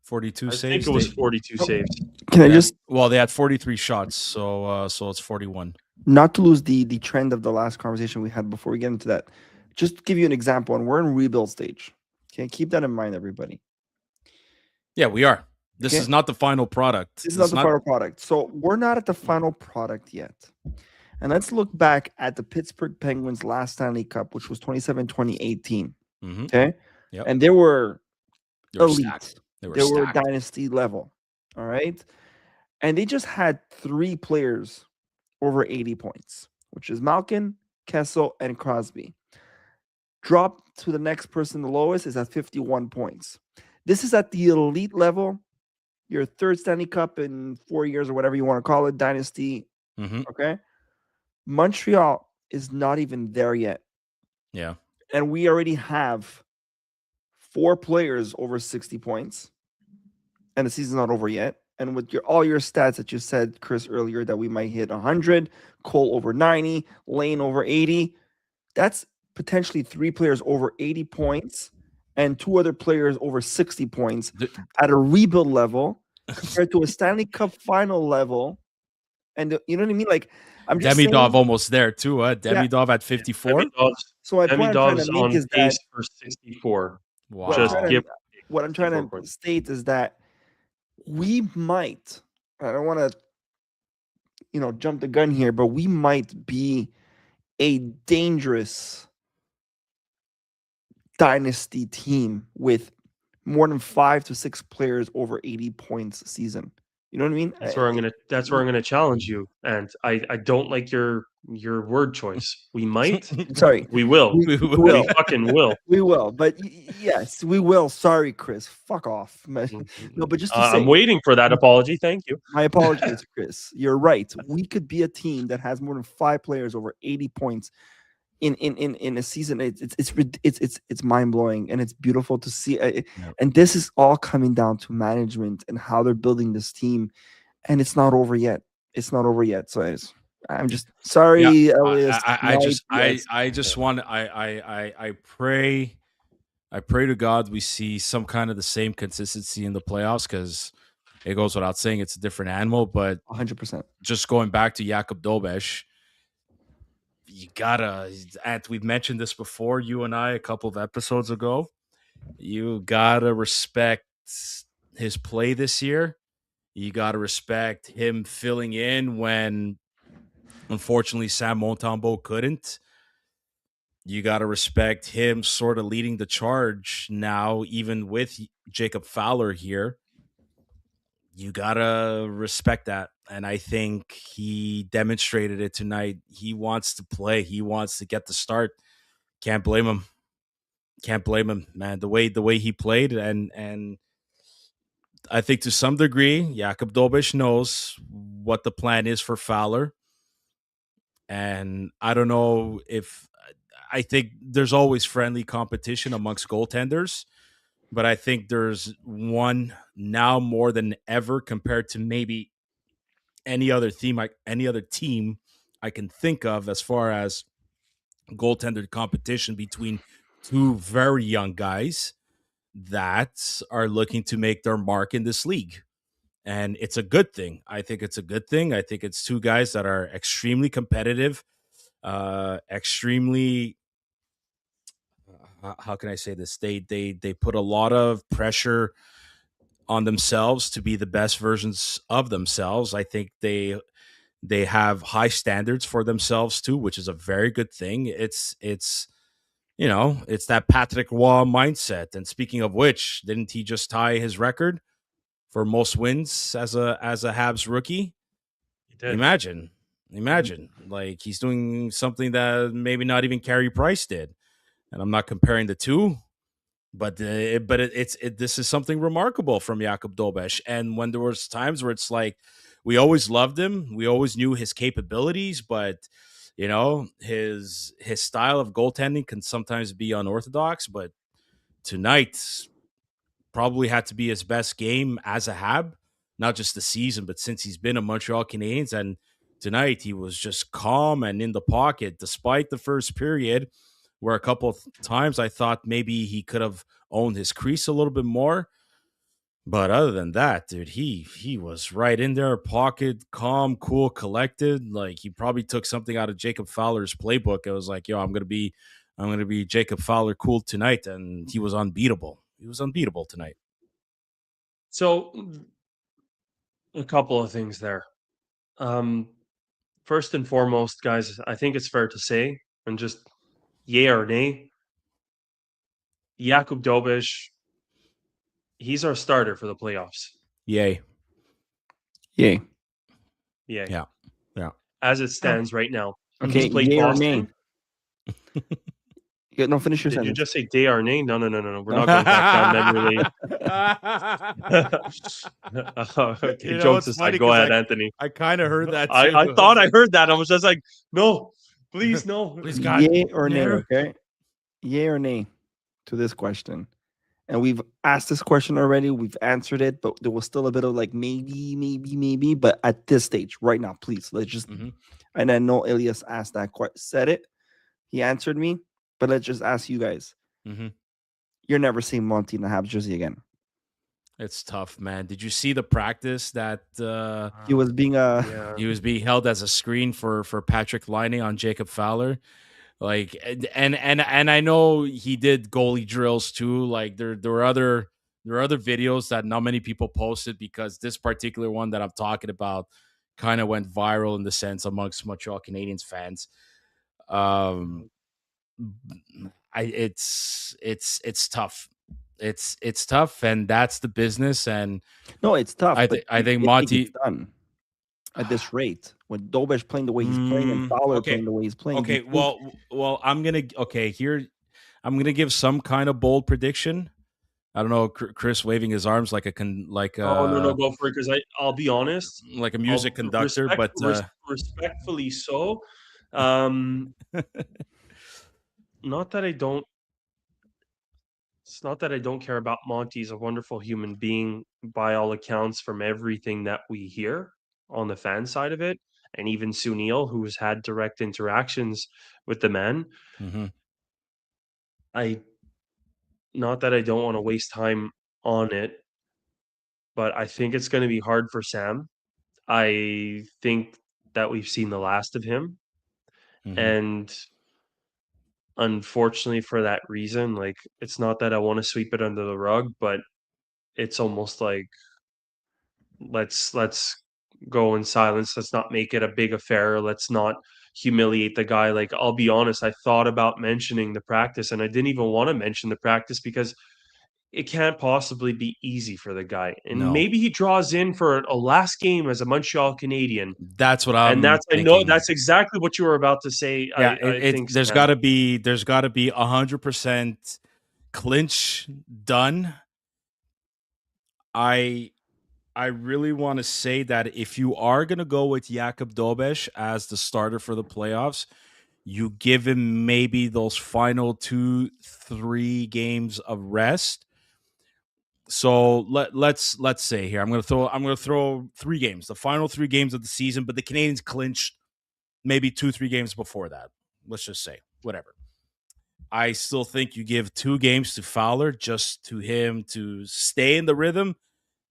42 I think saves. it was 42 saves. Can I They just, they had 43 shots, so it's 41. not to lose the trend of the last conversation we had before we get into that, just give you an example, and we're in rebuild stage. Okay, keep that in mind, everybody. Yeah, we are. This Okay. is not the final product. This is not the final product. So we're not at the final product yet. And let's look back at the Pittsburgh Penguins' last Stanley Cup, which was 2018. Mhm. Okay. Yep. And they were They were elite. stacked. They were They were stacked. dynasty level. All right. And they just had 3 players over 80 points, which is Malkin, Kessel, and Crosby. Drop to the next person, the lowest is at 51 points. This is at the elite level, your third Stanley Cup in 4 years or whatever you want to call it, dynasty. Mhm. Okay. Montreal is not even there yet. Yeah. And we already have 4 players over 60 points. And the season's not over yet. And with all your stats that you said, Chris, earlier, that we might hit 100, Cole over 90, Lane over 80, that's potentially 3 players over 80 points and 2 other players over 60 points at a rebuild level compared to a Stanley Cup final level. And you know what I mean? Like, I'm just saying. Demidov almost there too. Demidov at 54. So my point I'm trying to Demidov's make on is that pace for 64. what Just I'm give trying 64 to points. state is that we might, I don't want to, jump the gun here, but we might be a dangerous dynasty team with more than 5 to 6 players over 80 points a season. You know what I mean? That's where I'm gonna challenge you. And I don't like your word choice. We might. Sorry. We will. We We will. fucking will. We will. But yes, we will. Sorry, Chris. Fuck off. No, but just to say, I'm waiting for that apology. Thank you. my apologies, Chris. You're right. We could be a team that has more than 5 players over 80 points in a season. It's mind blowing, and it's beautiful to see. And this is all coming down to management and how they're building this team, and it's not over yet. It's not over yet. So I'm just sorry, Yeah, Elias. I just want I pray to God we see some kind of the same consistency in the playoffs, because it goes without saying it's a different animal. But 100%. just going back to Jakub Dobes, you gotta, and we've mentioned this before, you and I, a couple of episodes ago, you gotta respect his play this year. You gotta respect him filling in when unfortunately Sam Montembeault couldn't. You gotta respect him sort of leading the charge now, even with Jacob Fowler here. You gotta respect that. And I think he demonstrated it tonight. He wants to play. He wants to get the start. Can't blame him. Can't blame him, man. The way he played, and I think to some degree, Jakub Dobes knows what the plan is for Fowler. And I don't know if I think there's always friendly competition amongst goaltenders, but I think there's one now more than ever compared to maybe any other team I can think of as far as goaltender competition between 2 very young guys that are looking to make their mark in this league. And it's a good thing. I think it's a good thing. I think it's 2 guys that are extremely competitive, extremely how can I say this? They put a lot of pressure on themselves to be the best versions of themselves. I think they have high standards for themselves too, which is a very good thing. It's it's that Patrick Roy mindset. And speaking of which, didn't he just tie his record for most wins as a Habs rookie? He did. Imagine, like he's doing something that maybe not even Carey Price did. And I'm not comparing the two, but this is something remarkable from Jakub Dobes. And when there was times where it's like we always loved him, we always knew his capabilities, but his style of goaltending can sometimes be unorthodox. But tonight, probably had to be his best game as a Hab, not just the season, but since he's been a Montreal Canadiens. And tonight he was just calm and in the pocket, despite the first period, where a couple of times I thought maybe he could have owned his crease a little bit more. But other than that, dude, he was right in there, pocket, calm, cool, collected. Like he probably took something out of Jacob Fowler's playbook. It was like, yo, I'm gonna be Jacob Fowler cool tonight, and he was unbeatable. He was unbeatable tonight. So, a couple of things there. First and foremost, guys, I think it's fair to say, and just yay or nay, Jakub Dobes, he's our starter for the playoffs. Yay. Yay. Yay. Yeah. Yeah. As it stands right now. Okay, He's played yay or Boston. Yeah, no, finish your Did sentence. you just say day or nay? No. We're not going back down memory lane. Okay, You know, jokes it's funny aside. Go 'cause ahead, Anthony. I kind of heard that too. I thought I heard that. I was just like, no, please, no. Please, God. Yay or nay, No. okay? Yay or nay to this question. And we've asked this question already. We've answered it, but there was still a bit of like maybe. But at this stage, right now, please, let's just. Mhm. And I know Elias asked that, said it. He answered me, but let's just ask you guys. Mhm. You're never seeing Monty in a Habs jersey again. It's tough, man. Did you see the practice that He was being Yeah. he was being held as a screen for Patrick Laine on Jacob Fowler? Like, and I know he did goalie drills too. Like there were other videos that not many people posted, because this particular one that I'm talking about kind of went viral in the sense amongst Montreal Canadiens fans. It's tough. It's tough, and that's the business. And no, it's tough. I but think you Monty it's done at this rate with Dobes playing the way he's playing and Fowler okay. playing the way he's playing. Okay, well, I'm gonna give some kind of bold prediction. I don't know, Chris waving his arms like a No, go for it, because I'll be honest. like a music conductor, Respectfully so. Not that I don't. It's not that I don't care about Monty. He's a wonderful human being by all accounts, from everything that we hear on the fan side of it, and even Sunil, who's had direct interactions with the man. Mhm. Not that I don't want to waste time on it, but I think it's going to be hard for Sam. I think that we've seen the last of him, Mhm. and unfortunately for that reason, like, it's not that I want to sweep it under the rug, but it's almost like let's go in silence. Let's not make it a big affair. Let's not humiliate the guy. Like, I'll be honest, I thought about mentioning the practice, and I didn't even want to mention the practice because it can't possibly be easy for the guy. And No. maybe he draws in for a last game as a Montreal Canadian. That's what I'm And I thinking. know that's exactly what you were about to say. Yeah, I think there's Sam. got to be 100% clinch done. I really want to say that if you are going to go with Jakub Dobes as the starter for the playoffs, you give him maybe those final 2-3 games of rest. So let's say here, I'm gonna throw 3 games, the final 3 games of the season, but the Canadians clinched maybe 2-3 games before that. Let's just say whatever. I still think you give 2 games to Fowler, just to him to stay in the rhythm,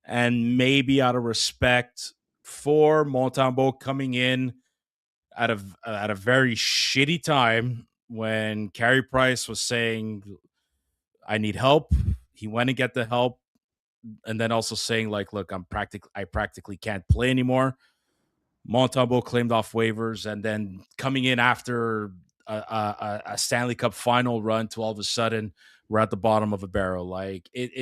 and maybe out of respect for Montembeault coming in at a very shitty time when Carey Price was saying, I need help. He went and get the help, and then also saying, like, look, I practically can't play anymore. Montembeault claimed off waivers, and then coming in after a Stanley Cup final run, to all of a sudden we're at the bottom of a barrel. Like the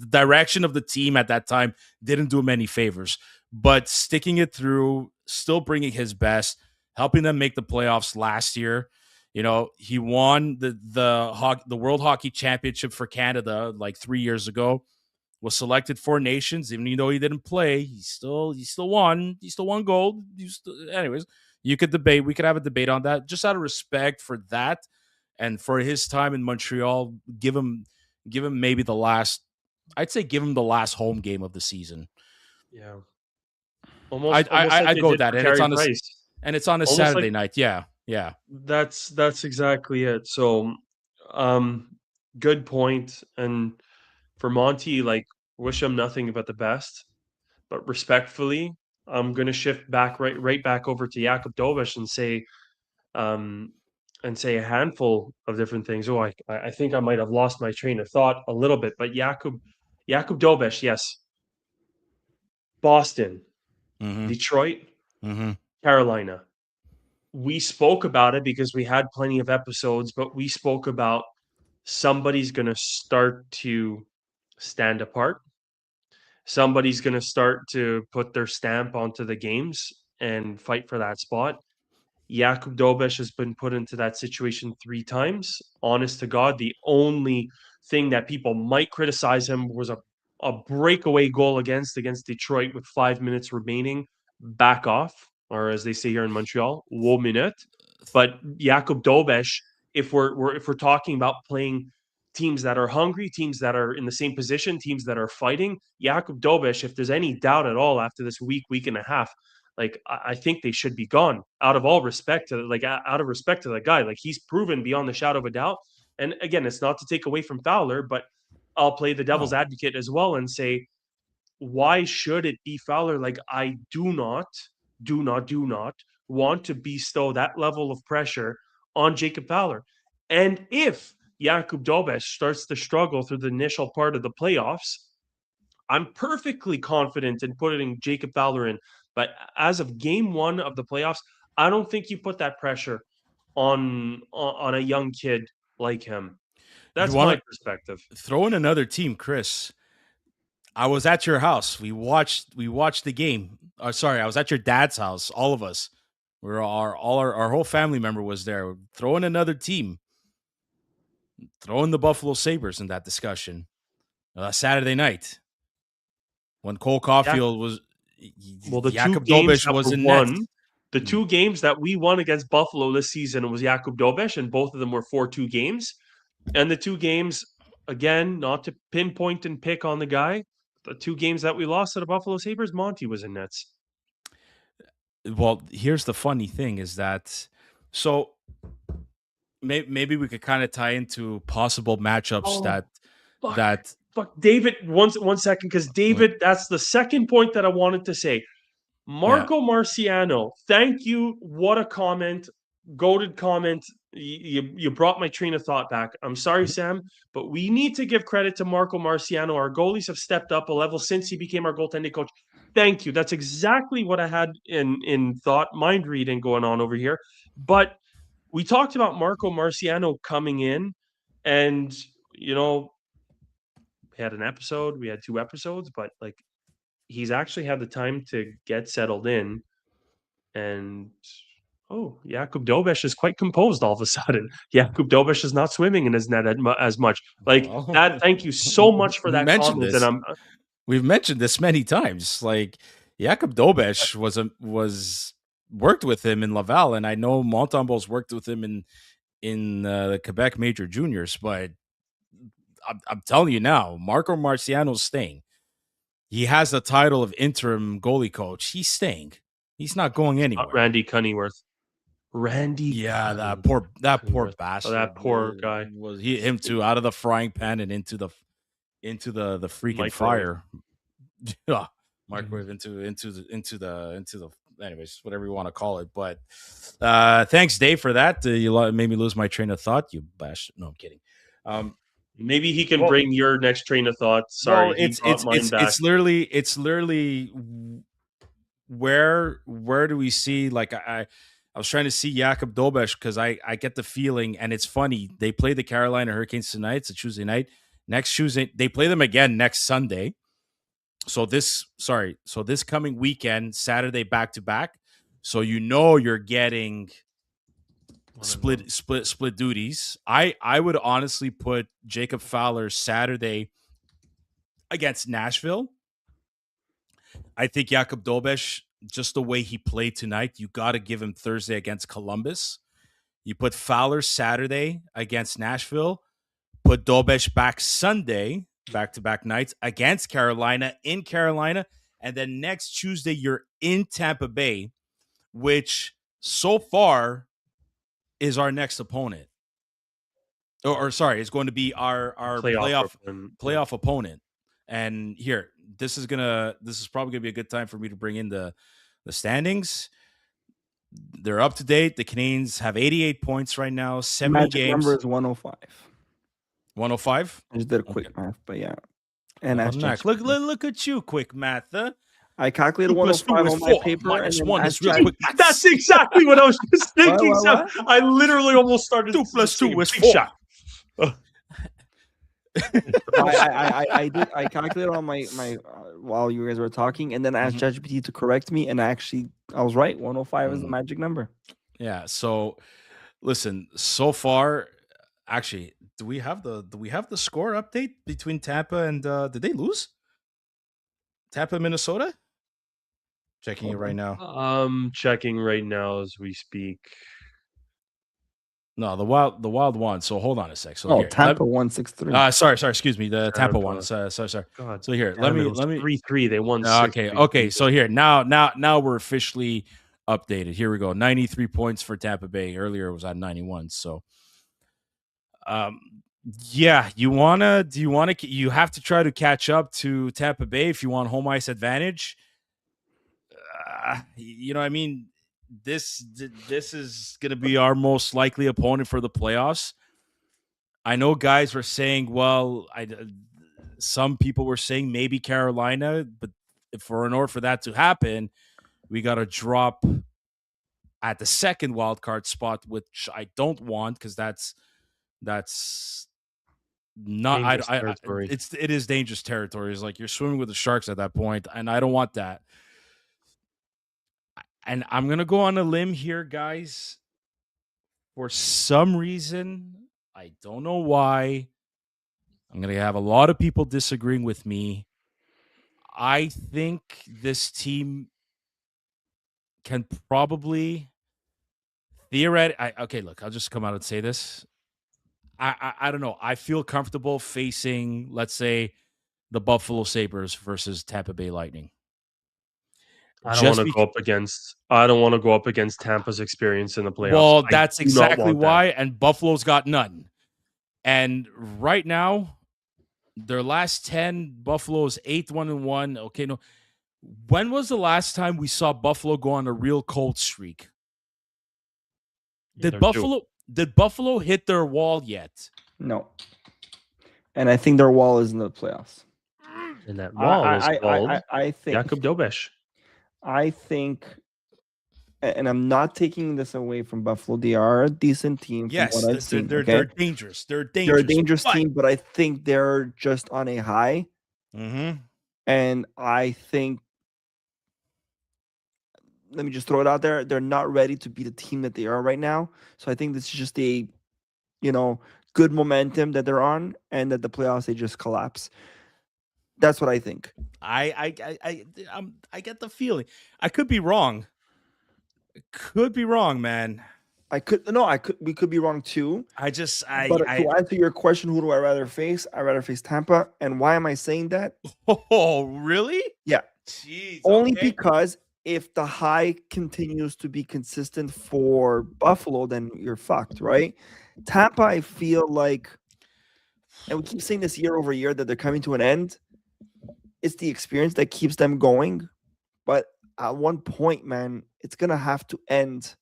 direction of the team at that time didn't do him any favors, but sticking it through, still bringing his best, helping them make the playoffs last year. You know, he won the World Hockey Championship for Canada like 3 years ago, was selected for Nations, even though he didn't play, he still won. He still won gold. Anyways, we could have a debate on that, just out of respect for that. And for his time in Montreal, give him maybe the last. I'd say give him the last home game of the season. Yeah. Almost like I'd they go with did that, for and Carey Price. it's on a Almost Saturday like night. Yeah, yeah. that's exactly it. So, um, good point. And for Monty, like, wish him nothing but the best. But respectfully, I'm gonna shift back right back over to Jakub Dobes um, and say a handful of different things. Oh, I think I might have lost my train of thought a little bit, but Jakub Dobes, yes, Boston, Mm-hmm. Detroit, Mm-hmm. Carolina. We spoke about it because we had plenty of episodes, but we spoke about somebody's going to start to stand apart. Somebody's going to start to put their stamp onto the games and fight for that spot. Jakub Dobes has been put into that situation 3 times. Honest to God, the only thing that people might criticize him was a breakaway goal against Detroit with 5 minutes remaining. Back off, or as they say here in Montreal, 1 minute. But Jakub Dobes, if we're talking about playing teams that are hungry, teams that are in the same position, teams that are fighting, Jakub Dobes, if there's any doubt at all after this week and a half, like I think they should be gone. Out of all respect to out of respect to the guy, like he's proven beyond the shadow of a doubt. And again, it's not to take away from Fowler, but I'll play the devil's No. advocate as well and say, why should it be Fowler? Like I do not want to bestow that level of pressure on Jacob Fowler. And if Jakub Dobes starts to struggle through the initial part of the playoffs, I'm perfectly confident in putting Jacob Fowler in. But as of game 1 of the playoffs, I don't think you put that pressure on a young kid like him. You That's want my to perspective. throw in another team, Chris? I was at your house. We watched the game. Sorry, I was at your dad's house. All of us. Our whole family member was there. Throw in another team. Throw in the Buffalo Sabres in that discussion. Saturday night when Cole Yeah. Caulfield was Well, the 2 Jakub games Dobes that was were in net. won, the 2 games that we won against Buffalo this season was Jakub Dobes, and both of them were 4-2 games. And the 2 games, again, not to pinpoint and pick on the guy, the 2 games that we lost to the Buffalo Sabres, Monty was in nets. Well, here's the funny thing is that so maybe we could kind of tie into possible matchups Oh, fuck. that Fuck, David, one second, because David, that's the second point that I wanted to say. yeah. Marco Marciano, thank you. What a comment. Goated comment. You brought my train of thought back. I'm sorry, Sam, but we need to give credit to Marco Marciano. Our goalies have stepped up a level since he became our goaltending coach. Thank you. That's exactly what I had in thought, mind reading going on over here. But we talked about Marco Marciano coming in, and you know, we had an episode, we had 2 episodes, but like he's actually had the time to get settled in. And Jakub Dobes is quite composed all of a sudden. Jakub Dobes is not swimming in his net as much. Like Well, that. Thank you so much for we that mentioned comment. And this. I'm We've mentioned this many times. Like Jakub Dobes was worked with him in Laval, and I know Montembeault's worked with him in the Quebec Major Juniors. But I'm telling you now, Marco Marciano's staying. He has the title of interim goalie coach. He's staying. He's not going anywhere. Randy Cunnyworth. Randy. Yeah, that Cunnyworth. poor Oh, bastard. that poor guy. Was him too out of the frying pan and into the freaking Microwave. fire. Yeah, microwave into the anyways, whatever you want to call it. But thanks, Dave, for that. You made me lose my train of thought. You bastard. No, I'm kidding. Maybe he can Well- bring your next train of thought. Sorry, well, he brought mine back. it's literally where do we see like I was trying to see Jakub Dobes because I get the feeling, and it's funny, they play the Carolina Hurricanes tonight. It's a Tuesday night. Next Tuesday they play them again next Sunday. So this coming weekend, Saturday back to back. So you're getting split duties. I would honestly put Jacob Fowler Saturday against Nashville. I think Jakub Dobes, just the way he played tonight, you got to give him Thursday against Columbus. You put Fowler Saturday against Nashville. Put Dobes back Sunday, back-to-back nights against Carolina in Carolina. And then next Tuesday, you're in Tampa Bay, which so far is our next opponent. Or sorry, it's going to be our playoff opponent. And here, this is probably gonna be a good time for me to bring in the standings. They're up to date. The Canadiens have 88 points right now, 70 Magic games. number is 105. 105? I just did a quick math, but yeah. And that's Nice. Look at you, quick math. Huh? I calculated 105 on my paper. Minus and one then is real quick. That's exactly what I was just thinking. What? I literally almost started. 2 plus 2 is Big 4. shot. I calculated on my while you guys were talking, and then I asked ChatGPT to correct me, and I was right. 105 is the magic number. Yeah. So, listen. So far, actually, do we have the score update between Tampa and did they lose? Tampa, Minnesota. Checking it right now. Checking right now as we speak. No, the wild one. So hold on a sec. So here, Tampa 163. Sorry. Excuse me. The Tampa one. Sorry. God, So here, let me 3-3. They won. Okay. So here now we're officially updated. Here we go. 93 points for Tampa Bay. Earlier it was at 91. So, yeah, you have to try to catch up to Tampa Bay if you want home ice advantage. You know what I mean? This is going to be our most likely opponent for the playoffs. I know guys were saying, some people were saying maybe Carolina, but in order for that to happen, we got to drop at the second wild card spot, which I don't want because that's not it is dangerous territory. It's like you're swimming with the sharks at that point, and I don't want that. And I'm going to go on a limb here, guys. For some reason, I don't know why, I'm going to have a lot of people disagreeing with me. I think this team can probably theoretically... Look, I'll just come out and say this. I don't know. I feel comfortable facing, let's say, the Buffalo Sabres versus Tampa Bay Lightning. I don't want to go up against Tampa's experience in the playoffs. Well, that's exactly why. And Buffalo's got none. And right now, their last 10, Buffalo's 8-1-1. Okay, no. When was the last time we saw Buffalo go on a real cold streak? Did Buffalo hit their wall yet? No. And I think their wall is in the playoffs. And that wall is called I think Jakub Dobes. I think, and I'm not taking this away from Buffalo. They are a decent team. Yes, from what I've seen, they're dangerous. They're a dangerous team, but I think they're just on a high. Mm-hmm. And I think, let me just throw it out there, they're not ready to be the team that they are right now. So I think this is just a, good momentum that they're on, and that the playoffs, they just collapse. That's what I think. I get the feeling. I could be wrong. Man. We could be wrong too. But to answer your question, who do I rather face? I rather face Tampa. And why am I saying that? Oh, really? Yeah. Jeez. Only because if the high continues to be consistent for Buffalo, then you're fucked, right? Tampa, I feel like, and we keep saying this year over year that they're coming to an end. It's the experience that keeps them going. But at one point, man, it's going to have to end.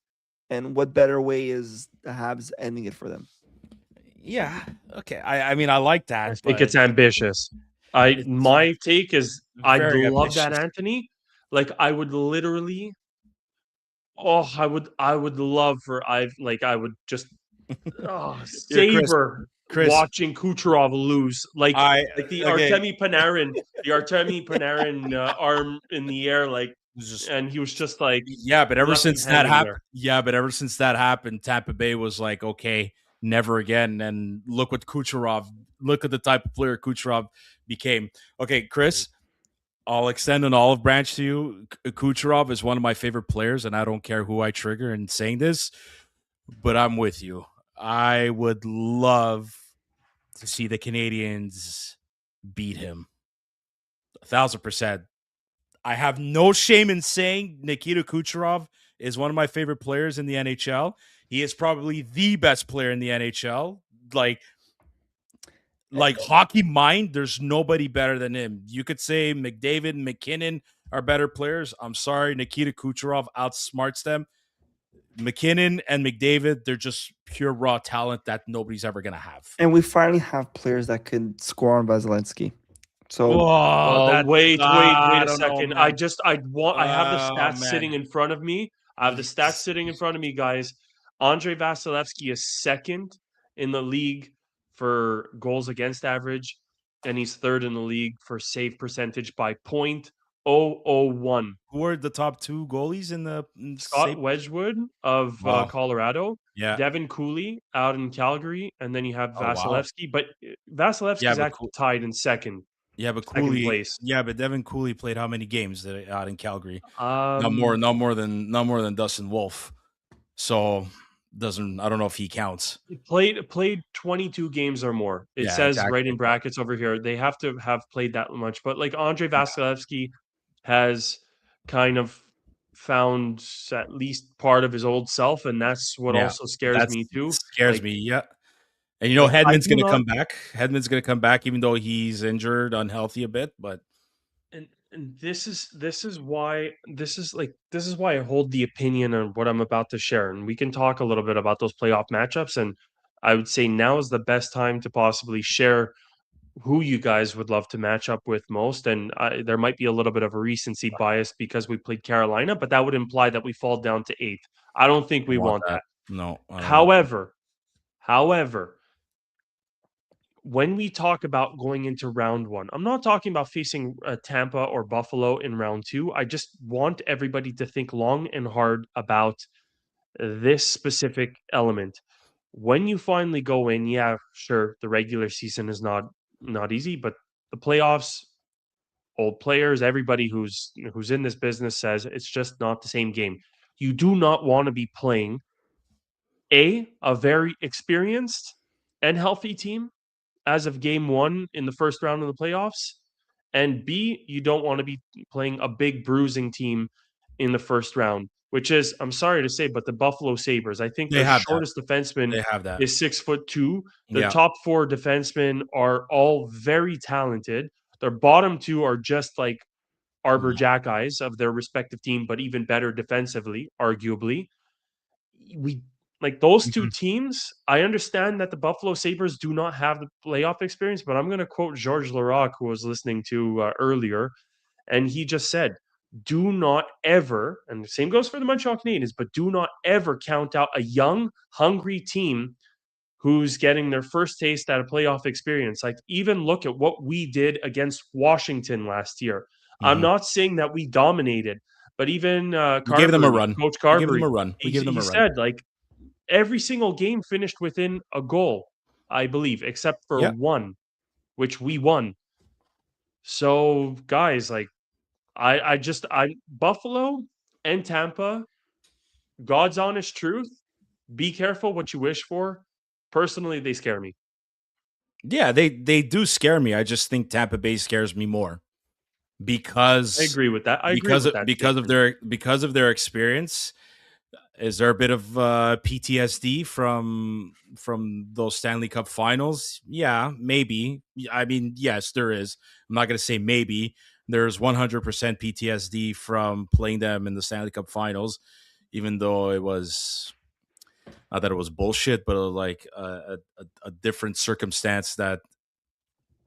And what better way is the Habs ending it for them? Yeah. Okay. I mean, I like that. I think it's ambitious. My take is I'd love ambitious. that, Anthony. Like, I would literally... I would love for... I would just... savor... Chris, watching Kucherov lose, Artemi Panarin arm in the air, and he was just like, but ever since that happened, Tampa Bay was like, okay, never again. And look at the type of player Kucherov became. Okay, Chris, I'll extend an olive branch to you. Kucherov is one of my favorite players, and I don't care who I trigger in saying this. but I'm with you. I would love to see the Canadians beat him 1,000%. I have no shame in saying Nikita Kucherov is one of my favorite players in the NHL. He is probably the best player in the NHL. Like hockey mind, there's nobody better than him. You could say McDavid and McKinnon are better players. I'm sorry, Nikita Kucherov outsmarts them. McKinnon and McDavid, they're just pure raw talent that nobody's ever gonna have. And we finally have players that could score on Vasilevsky. So Well, wait I a don't know, second. man. I have the stats man. sitting in front of me. I have the stats sitting in front of me, guys. Andre Vasilevsky is second in the league for goals against average, and he's third in the league for save percentage by .001. Who are the top two goalies in the Scott Wedgwood of Wow. Colorado, Yeah. Devin Cooley out in Calgary, and then you have Oh, wow. Vasilevsky. But Vasilevsky Yeah, is but actually tied in second. Yeah, but Second Cooley. place. Yeah, but Devin Cooley played how many games out in Calgary? Not Um, more than Dustin Wolf. So I don't know if he counts. played 22 games or more. It Yeah, says right exactly. in brackets over here. They have to have played that much. But like Andre Vasilevsky has kind of found at least part of his old self, and that's what Yeah, also scares me too. Scares Like, me. Yeah. And you know, like, I Hedman's do going to not- come back. Hedman's going to come back, even though he's injured, unhealthy a bit. But and this is why I hold the opinion on what I'm about to share, and we can talk a little bit about those playoff matchups. And I would say now is the best time to possibly share who you guys would love to match up with most. And there might be a little bit of a recency bias because we played Carolina, but that would imply that we fall down to 8th. I don't think I we want want that. no. I don't want However, when we talk about going into round one, I'm not talking about facing Tampa or Buffalo in round two. I just want everybody to think long and hard about this specific element. When you finally go in, yeah, sure, the regular season is not easy, but the playoffs, old players, everybody who's in this business says it's just not the same game. You do not want to be playing a very experienced and healthy team as of game one in the first round of the playoffs. And B, you don't want to be playing a big bruising team in the first round, which is, I'm sorry to say, but the Buffalo Sabres. I think They their have that. shortest defenseman They have that. is 6'2". The Yeah. top four defensemen are all very talented. Their bottom two are just like Arbor Jackeyes of their respective team, but even better defensively, arguably. We like those two teams. I understand that the Buffalo Sabres do not have the playoff experience, but I'm going to quote Georges Larac, who I was listening to earlier, and he just said, "Do not ever," and the same goes for the Montreal Canadiens, but do not ever count out a young, hungry team who's getting their first taste at a playoff experience. Like, even look at what we did against Washington last year. I'm not saying that we dominated, but even We gave them a run. Coach We gave them Carberry, a run. We gave them a he run. said, like, every single game finished within a goal, I believe, except for Yeah. one, which we won. So, guys, like, I Buffalo and Tampa, God's honest truth, be careful what you wish for. Personally, they scare me. Yeah, they do scare me. I just think Tampa Bay scares me more because I agree with that. because of their experience. Is there a bit of PTSD from those Stanley Cup Finals? Yeah, maybe. I mean, yes, there is. I'm not going to say maybe. There's 100% PTSD from playing them in the Stanley Cup Finals, even though it was not that it was bullshit, but like a different circumstance that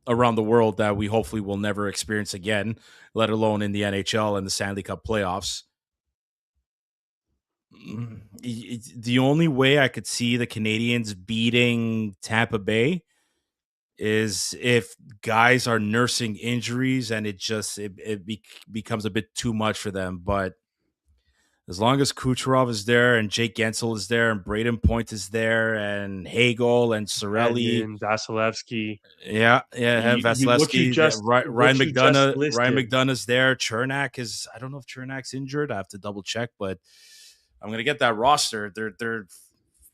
around the world that we hopefully will never experience again, let alone in the NHL and the Stanley Cup playoffs. The only way I could see the Canadiens beating Tampa Bay is if guys are nursing injuries and becomes a bit too much for them. But as long as Kucherov is there and Jake Gensel is there and Braden Point is there and Hagel and Sorelli, Edmund, Vasilevsky. Vasilevsky, Ryan McDonough. McDonough's there. Chernak is, I don't know if Chernak's injured. I have to double check, but I'm gonna get that roster. They're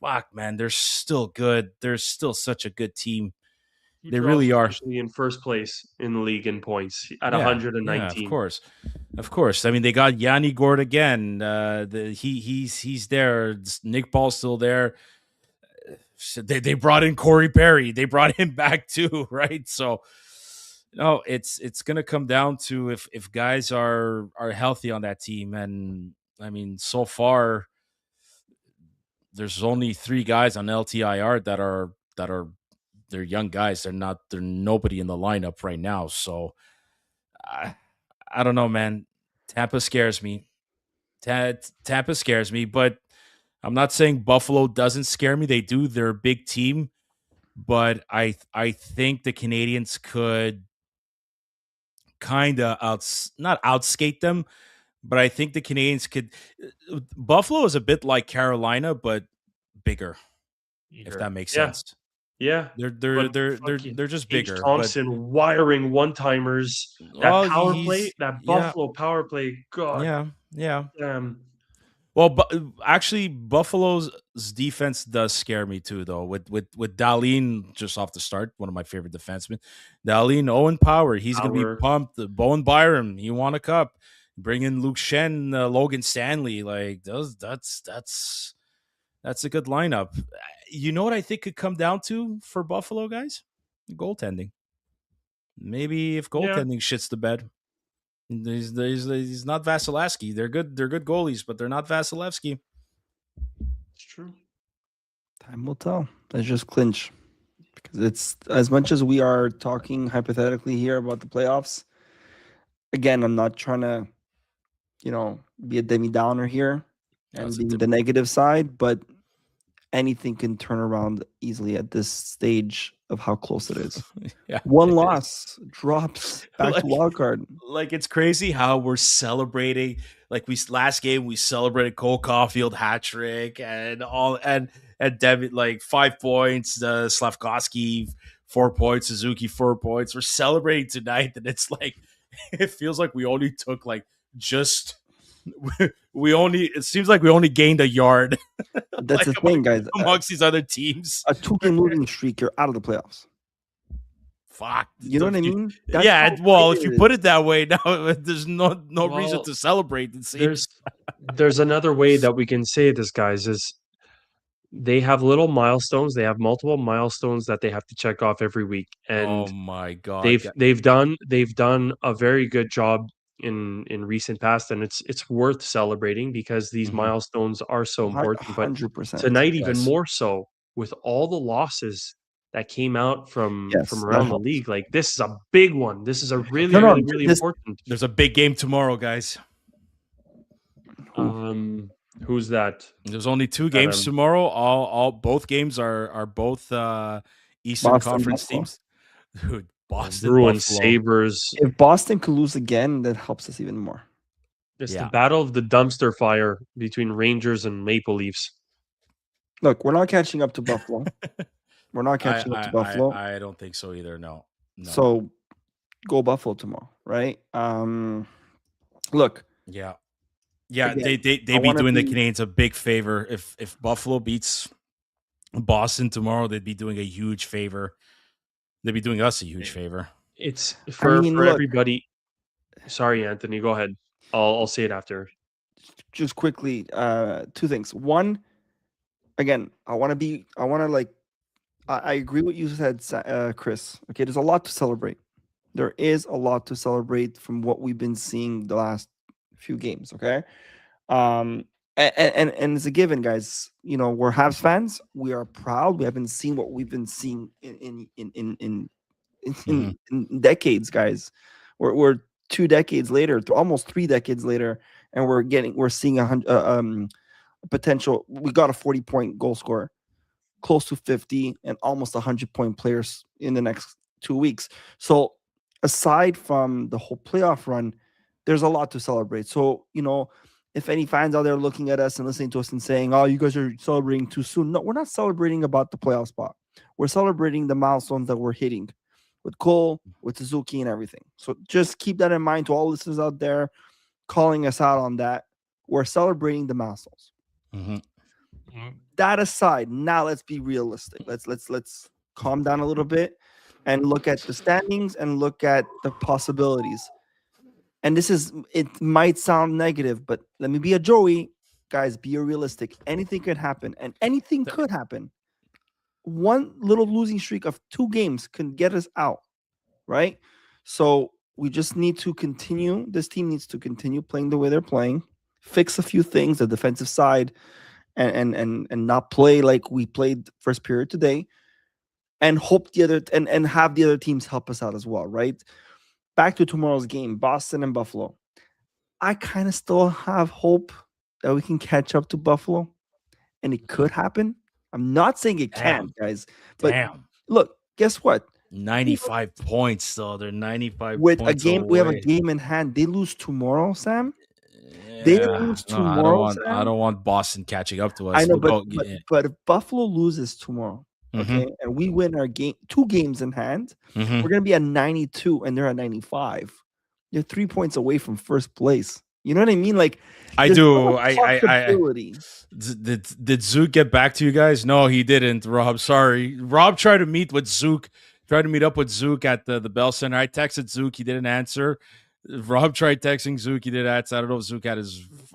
fuck, man, they're still good. They're still such a good team. They Montreal's really are. officially in first place in the league in points at Yeah, 119. of course. I mean, they got Yanni Gord again. He's there. Nick Paul's still there. So they brought in Corey Perry. They brought him back too, right? So no, it's gonna come down to if guys are healthy on that team. And I mean, so far there's only 3 guys on LTIR that are they're young guys. They're nobody in the lineup right now. So I don't know, man. Tampa scares me. Tampa scares me, but I'm not saying Buffalo doesn't scare me. They do. They're a big team, but I think the Canadians could kind of not outskate them, but I think the Canadians could. Buffalo is a bit like Carolina, but bigger, if that makes Yeah, sense. yeah. But fucking They're just H. bigger, but Thompson wiring one-timers. That well, power play, he's that yeah, Buffalo power play. God yeah. damn. Well, but actually, Buffalo's defense does scare me too, though. With Darlene just off the start, one of my favorite defensemen, Darlene Owen Power, he's gonna be Power. pumped. Bowen Byram, he won a cup. Bring in Luke Shen, Logan Stanley, like that's a good lineup. You know what I think could come down to for Buffalo guys? Goaltending. Maybe if Yeah, goaltending shits the bed. He's not Vasilevsky. They're good goalies, but they're not Vasilevsky. it's true. Time will tell. Let's just clinch. Because it's as much as we are talking hypothetically here about the playoffs. Again, I'm not trying to, be a Demi Downer here and That's a being the negative side, but anything can turn around easily at this stage of how close it is. yeah. One loss drops back Like- to wild card. Like it's crazy how we're celebrating. Like last game we celebrated Cole Caulfield hat trick and all and David like 5 points, Slavkovsky 4 points, Suzuki 4 points. We're celebrating tonight, and it's like it feels like we only took like just it seems like we only gained a yard. That's the thing, guys. Amongst these other teams. A 2-game losing streak, you're out of the playoffs. Fuck. You know what I mean? That's Yeah, how well, big if it you is. put it that way, now there's no reason Well, to celebrate. It seems. There's another way that we can say this, guys, is they have little milestones. They have multiple milestones that they have to check off every week. Oh And my god! they've done a very good job in recent past, and it's worth celebrating because these Mhm. milestones are so important. But 100%. tonight, even Yes. more so, with all the losses that came out from Yes, that around the helps. league, like this is a big one. This is a really, No, really, really this- important. There's a big game tomorrow, guys. Who's that? There's only 2 games tomorrow. All both games are both Eastern Boston, Conference Buffalo. teams. Dude, Boston, Bruins, Buffalo. Sabres. If Boston could lose again, that helps us even more. It's Yeah. the battle of the dumpster fire between Rangers and Maple Leafs. Look, we're not catching up to Buffalo. We're not catching up to Buffalo. I don't think so either. No. So go Buffalo tomorrow, right? Look, Yeah. Again, they'd I be wanna doing the be- Canadians a big favor. If Buffalo beats Boston tomorrow, they'd be doing a huge favor. They'd be doing us a huge favor. It's for look- everybody. Sorry, Anthony. Go ahead. I'll say it after. just quickly, 2 things. One, again, I agree what you said, Chris. Okay, there's a lot to celebrate. There is a lot to celebrate from what we've been seeing the last few games. Okay, and it's a given, guys. We're Habs fans. We are proud. We haven't seen what we've been seeing in decades, guys. We're 2 decades later, almost 3 decades later, and we're seeing a potential. We got a 40-point goal scorer, close to 50, and almost 100-point players in the next 2 weeks. So aside from the whole playoff run, there's a lot to celebrate. So, if any fans out there looking at us and listening to us and saying, oh, you guys are celebrating too soon. No, we're not celebrating about the playoff spot. We're celebrating the milestones that we're hitting with Cole, with Suzuki, and everything. So just keep that in mind to all listeners out there calling us out on that. We're celebrating the milestones. Mm-hmm. that aside, now let's be realistic. Let's calm down a little bit and look at the standings and look at the possibilities. And it might sound negative, but let me be a Joey. Guys, be realistic. Anything could happen, and anything could happen. One little losing streak of 2 games can get us out, right? So we just need to continue. This team needs to continue playing the way they're playing, fix a few things, the defensive side, and not play like we played first period today, and hope and have the other teams help us out as well, right? Back to tomorrow's game, Boston and Buffalo. I kind of still have hope that we can catch up to Buffalo, and it could happen. I'm not saying it can't, guys, but look, guess what? 95 points, though. They're 95 With points a game, away. we have a game in hand. They lose tomorrow, Sam. They lose tomorrow. I don't want Boston catching up to us. I know, but if Buffalo loses tomorrow, okay, and we win our game, 2 games in hand, we're gonna be at 92, and they're at 95. You're 3 points away from first place. You know what I mean? Like, I do. Did Zook get back to you guys? No, he didn't. Rob, sorry. Rob tried to meet with Zook. Tried to meet up with Zook at the Bell Center. I texted Zook. He didn't answer. Rob tried texting Zook. He didn't answer. I don't know if Zook had I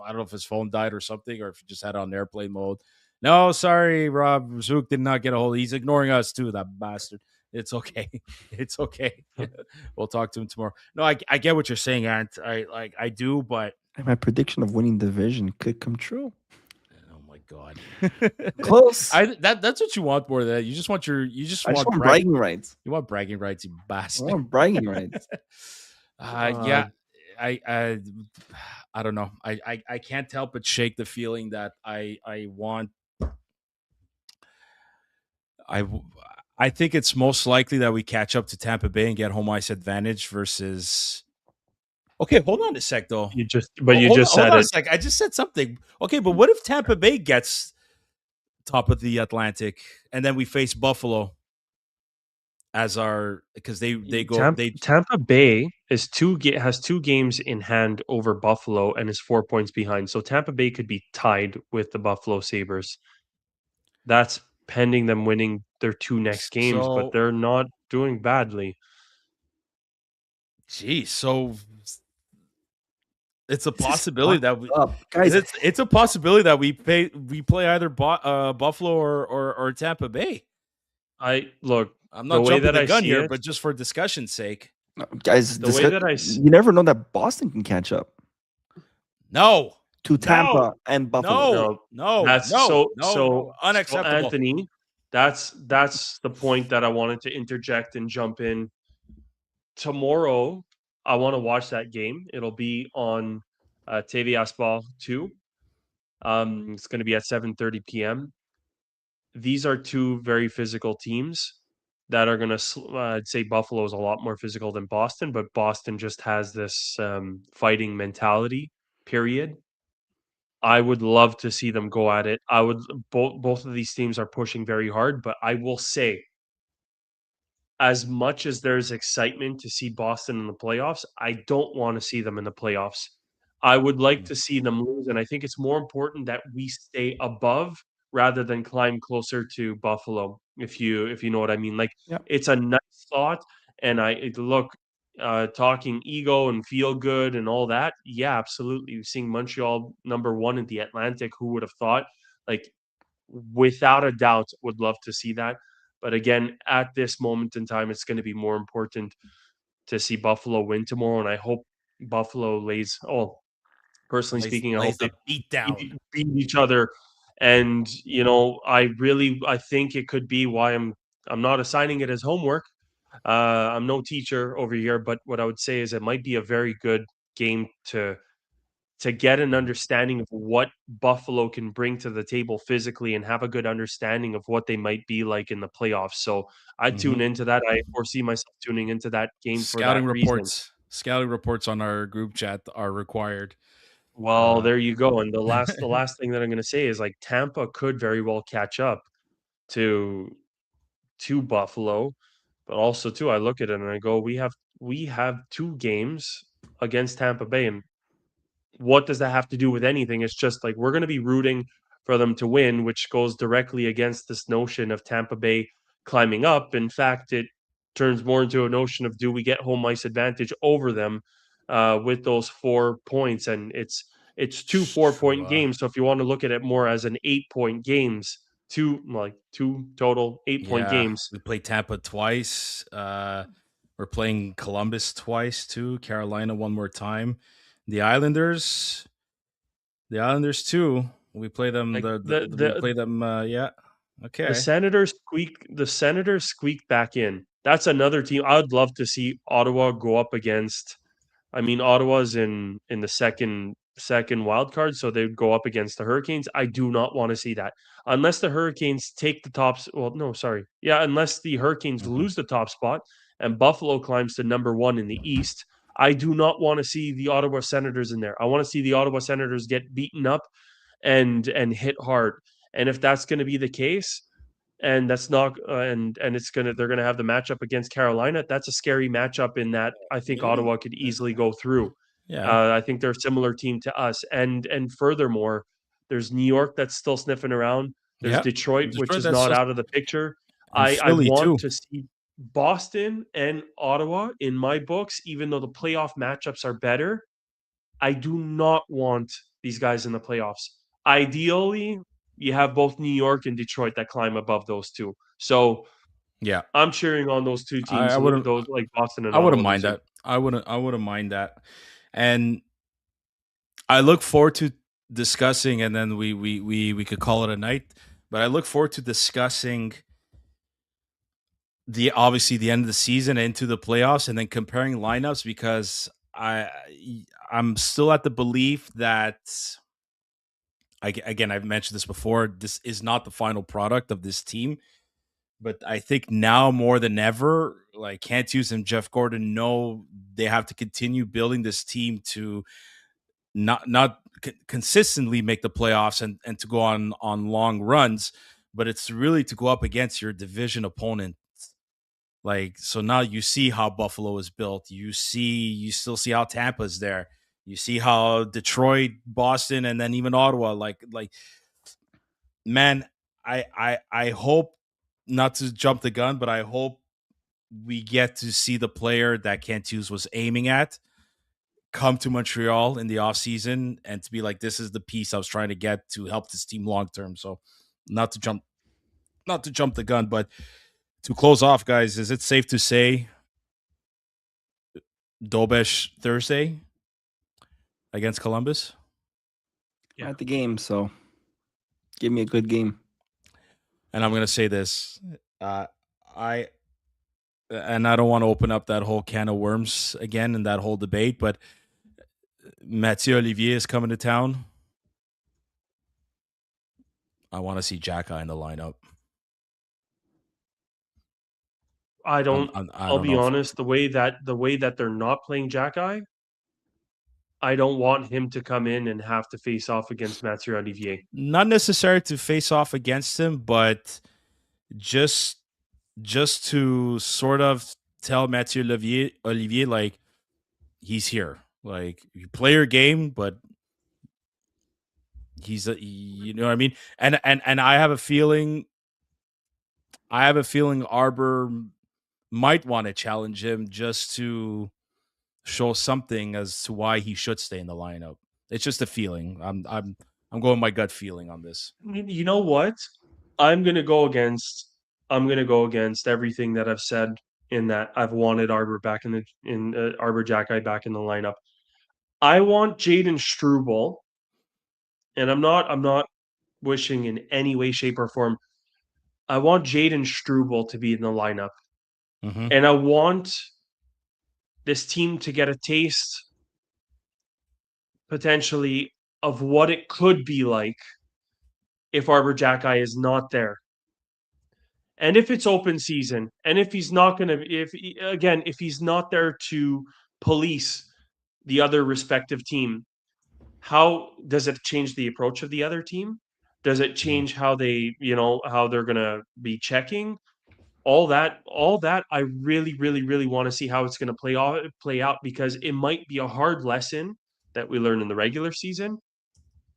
don't know if his phone died or something, or if he just had it on airplane mode. No, sorry, Rob. Zook did not get a hold. He's ignoring us too, that bastard. It's okay. It's okay. We'll talk to him tomorrow. No, I get what you're saying, Ant. I do, but my prediction of winning division could come true. Oh my god, close. That's what you want more than that. You just want bragging rights. You want bragging rights, you bastard. I want bragging rights. Yeah, I don't know. I can't help but shake the feeling that I think it's most likely that we catch up to Tampa Bay and get home ice advantage versus. Okay, hold on a sec, though. You just said it. I just said something. Okay, but what if Tampa Bay gets top of the Atlantic and then we face Buffalo as because they go. Tampa Bay has 2 games in hand over Buffalo and is 4 points behind. So Tampa Bay could be tied with the Buffalo Sabres. That's pending them winning their 2 next games, but they're not doing badly. Geez, so it's a possibility that we guys. It's a possibility that we play either Buffalo or Tampa Bay. I'm not jumping the gun here, but just for discussion's sake, guys. You never know that Boston can catch up. No. To Tampa and Buffalo. No, that's so unacceptable. So Anthony, that's the point that I wanted to interject and jump in. Tomorrow, I want to watch that game. It'll be on TV Aspal 2. It's going to be at 7:30 p.m. These are 2 very physical teams that are going to. I'd say Buffalo is a lot more physical than Boston, but Boston just has this fighting mentality. Period. I would love to see them go at it. Both of these teams are pushing very hard, but I will say, as much as there's excitement to see Boston in the playoffs, I don't want to see them in the playoffs. I would like to see them lose, and I think it's more important that we stay above rather than climb closer to Buffalo, if you know what I mean. Like, It's a nice thought, and talking ego and feel good and all that. Yeah, absolutely. Seeing Montreal number 1 in the Atlantic, who would have thought? Like, without a doubt, would love to see that. But again, at this moment in time, it's going to be more important to see Buffalo win tomorrow. And I hope Buffalo personally speaking, I hope they beat each other. And, I think it could be why I'm not assigning it as homework. I'm no teacher over here, but what I would say is it might be a very good game to get an understanding of what Buffalo can bring to the table physically and have a good understanding of what they might be like in the playoffs. So I tune into that. I foresee myself tuning into that game for that reason. Scouting reports on our group chat are required. Well, there you go. And the last thing that I'm going to say is, like, Tampa could very well catch up to Buffalo, but also too, I look at it and I go, we have 2 games against Tampa Bay, and what does that have to do with anything? It's just like we're going to be rooting for them to win, which goes directly against this notion of Tampa Bay climbing up. In fact, it turns more into a notion of, do we get home ice advantage over them with those 4 points? And it's two It's 4-point true. games. So if you want to look at it more as an 8-point games, two total 8-point Yeah, games. we played Tampa twice. We're playing Columbus twice too. Carolina one more time. The Islanders too. We play them. Like We play them. Yeah. Okay. The Senators squeaked back in. That's another team I'd love to see Ottawa go up against. I mean, Ottawa's in the second wild card, so they'd go up against the Hurricanes. I do not want to see that. Unless the Hurricanes take the tops. Well, no, sorry. Yeah, unless the Hurricanes Mhm. lose the top spot and Buffalo climbs to number 1 in the East, I do not want to see the Ottawa Senators in there. I want to see the Ottawa Senators get beaten up and hit hard. And if that's going to be the case, and that's not and it's gonna they're gonna have the matchup against Carolina. That's a scary matchup in that I think Yeah. Ottawa could easily go through. Yeah. I think they're a similar team to us, and furthermore, there's New York that's still sniffing around. There's Yeah. Detroit, which Detroit. is That's not just out of the picture. and I Philly want too. to see Boston and Ottawa in my books, even though the playoff matchups are better. I do not want these guys in the playoffs. Ideally, you have both New York and Detroit that climb above those two. So Yeah. I'm cheering on those two teams, I wouldn't. those like Boston and I wouldn't Ottawa mind losing. that. I wouldn't mind that. And I look forward to discussing, and then we could call it a night. But I look forward to discussing obviously the end of the season into the playoffs, and then comparing lineups, because I'm still at the belief that again, I've mentioned this before. This is not the final product of this team, but I think now more than ever, like Cantus and Jeff Gordon know they have to continue building this team to not consistently make the playoffs and to go on long runs, but it's really to go up against your division opponent. Like, so now you see how Buffalo is built. You still see how Tampa's there. You see how Detroit, Boston, and then even Ottawa. Like, man, I hope, not to jump the gun, but I hope we get to see the player that Cantus was aiming at come to Montreal in the offseason and to be like, this is the piece I was trying to get to help this team long term. So not to jump the gun, but to close off, guys, is it safe to say Dobes Thursday against Columbus? Yeah. At the game, so give me a good game. And I'm gonna say this. I don't want to open up that whole can of worms again and that whole debate, but Mathieu Olivier is coming to town. I want to see Jack in the lineup. I don't. I'll be know if- honest. The way that they're not playing Jack-Eye, I don't want him to come in and have to face off against Mathieu Olivier. Not necessary to face off against him, but just to sort of tell Mathieu Olivier, like, he's here. Like, you play your game, but he's you know what I mean? And I have a feeling Arbor might want to challenge him just to show something as to why he should stay in the lineup. It's just a feeling. I'm going my gut feeling on this. You know what? I'm gonna go against everything that I've said, in that I've wanted Arbor back Arbor Jack-Eye back in the lineup. I want Jaden Struble, and I'm not wishing in any way, shape, or form. I want Jaden Struble to be in the lineup, Mm-hmm. and I want this team to get a taste, potentially, of what it could be like if Arbor Jack-Eye is not there. And if it's open season, and if he's not going to, if he's not there to police the other respective team, how does it change the approach of the other team? Does it change how they, how they're going to be checking? All that, I really, really, really want to see how it's going to play out, because it might be a hard lesson that we learn in the regular season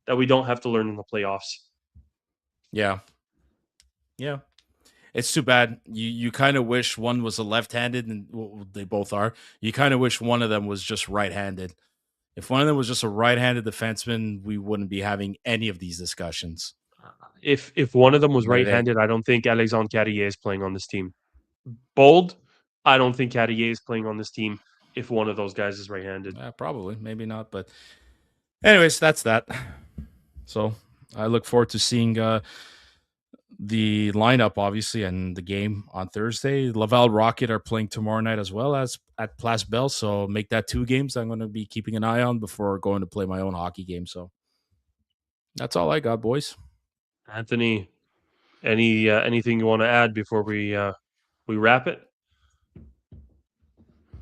that we don't have to learn in the playoffs. Yeah. Yeah. It's too bad. You kind of wish one was a left-handed, and they both are. You kind of wish one of them was just right-handed. If one of them was just a right-handed defenseman, we wouldn't be having any of these discussions. If one of them was But right-handed, I don't think Alexandre Carrier is playing on this team. Bold, I don't think Carrier is playing on this team if one of those guys is right-handed. Probably, maybe not. But anyways, that's that. So I look forward to seeing the lineup, obviously, and the game on Thursday. Laval Rocket are playing tomorrow night as well as at Place Bell. So make that 2 games I'm going to be keeping an eye on before going to play my own hockey game. So that's all I got, boys. Anthony, anything you want to add before we wrap it?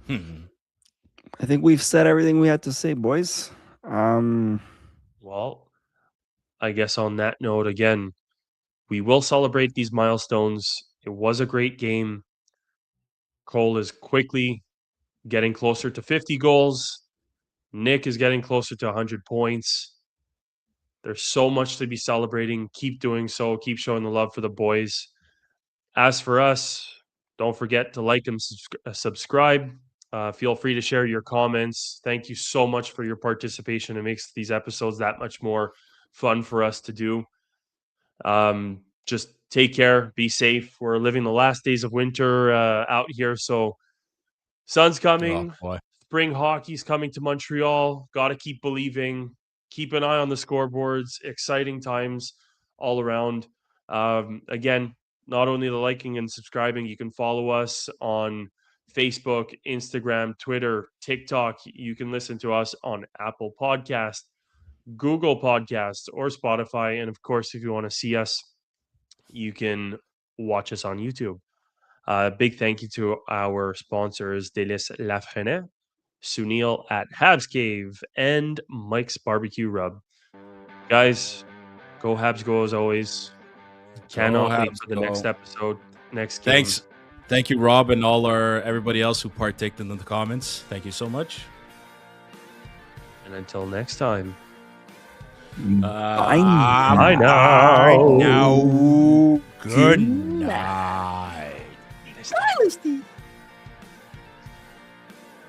I think we've said everything we had to say, boys. Well, I guess on that note, again, we will celebrate these milestones. It was a great game. Cole is quickly getting closer to 50 goals. Nick is getting closer to 100 points. There's so much to be celebrating. Keep doing so. Keep showing the love for the boys. As for us, don't forget to like and subscribe. Feel free to share your comments. Thank you so much for your participation. It makes these episodes that much more fun for us to do. Just take care. Be safe. We're living the last days of winter out here. So sun's coming. Oh, boy. Spring hockey's coming to Montreal. Got to keep believing. Keep an eye on the scoreboards. Exciting times all around. Again, not only the liking and subscribing, you can follow us on Facebook, Instagram, Twitter, TikTok. You can listen to us on Apple Podcast, Google Podcasts, or Spotify. And of course, if you want to see us, you can watch us on YouTube. Big thank you to our sponsors, Délices Lafresnaye, Sunil at Habs Cave, and Mike's Barbecue Rub. Guys, go Habs, go as always. Cannot wait Habs, for the go. next episode, next game. Thanks. Thank you, Rob, and everybody else who partaked in the comments. Thank you so much. And until next time. I know. Good night. Dynasty.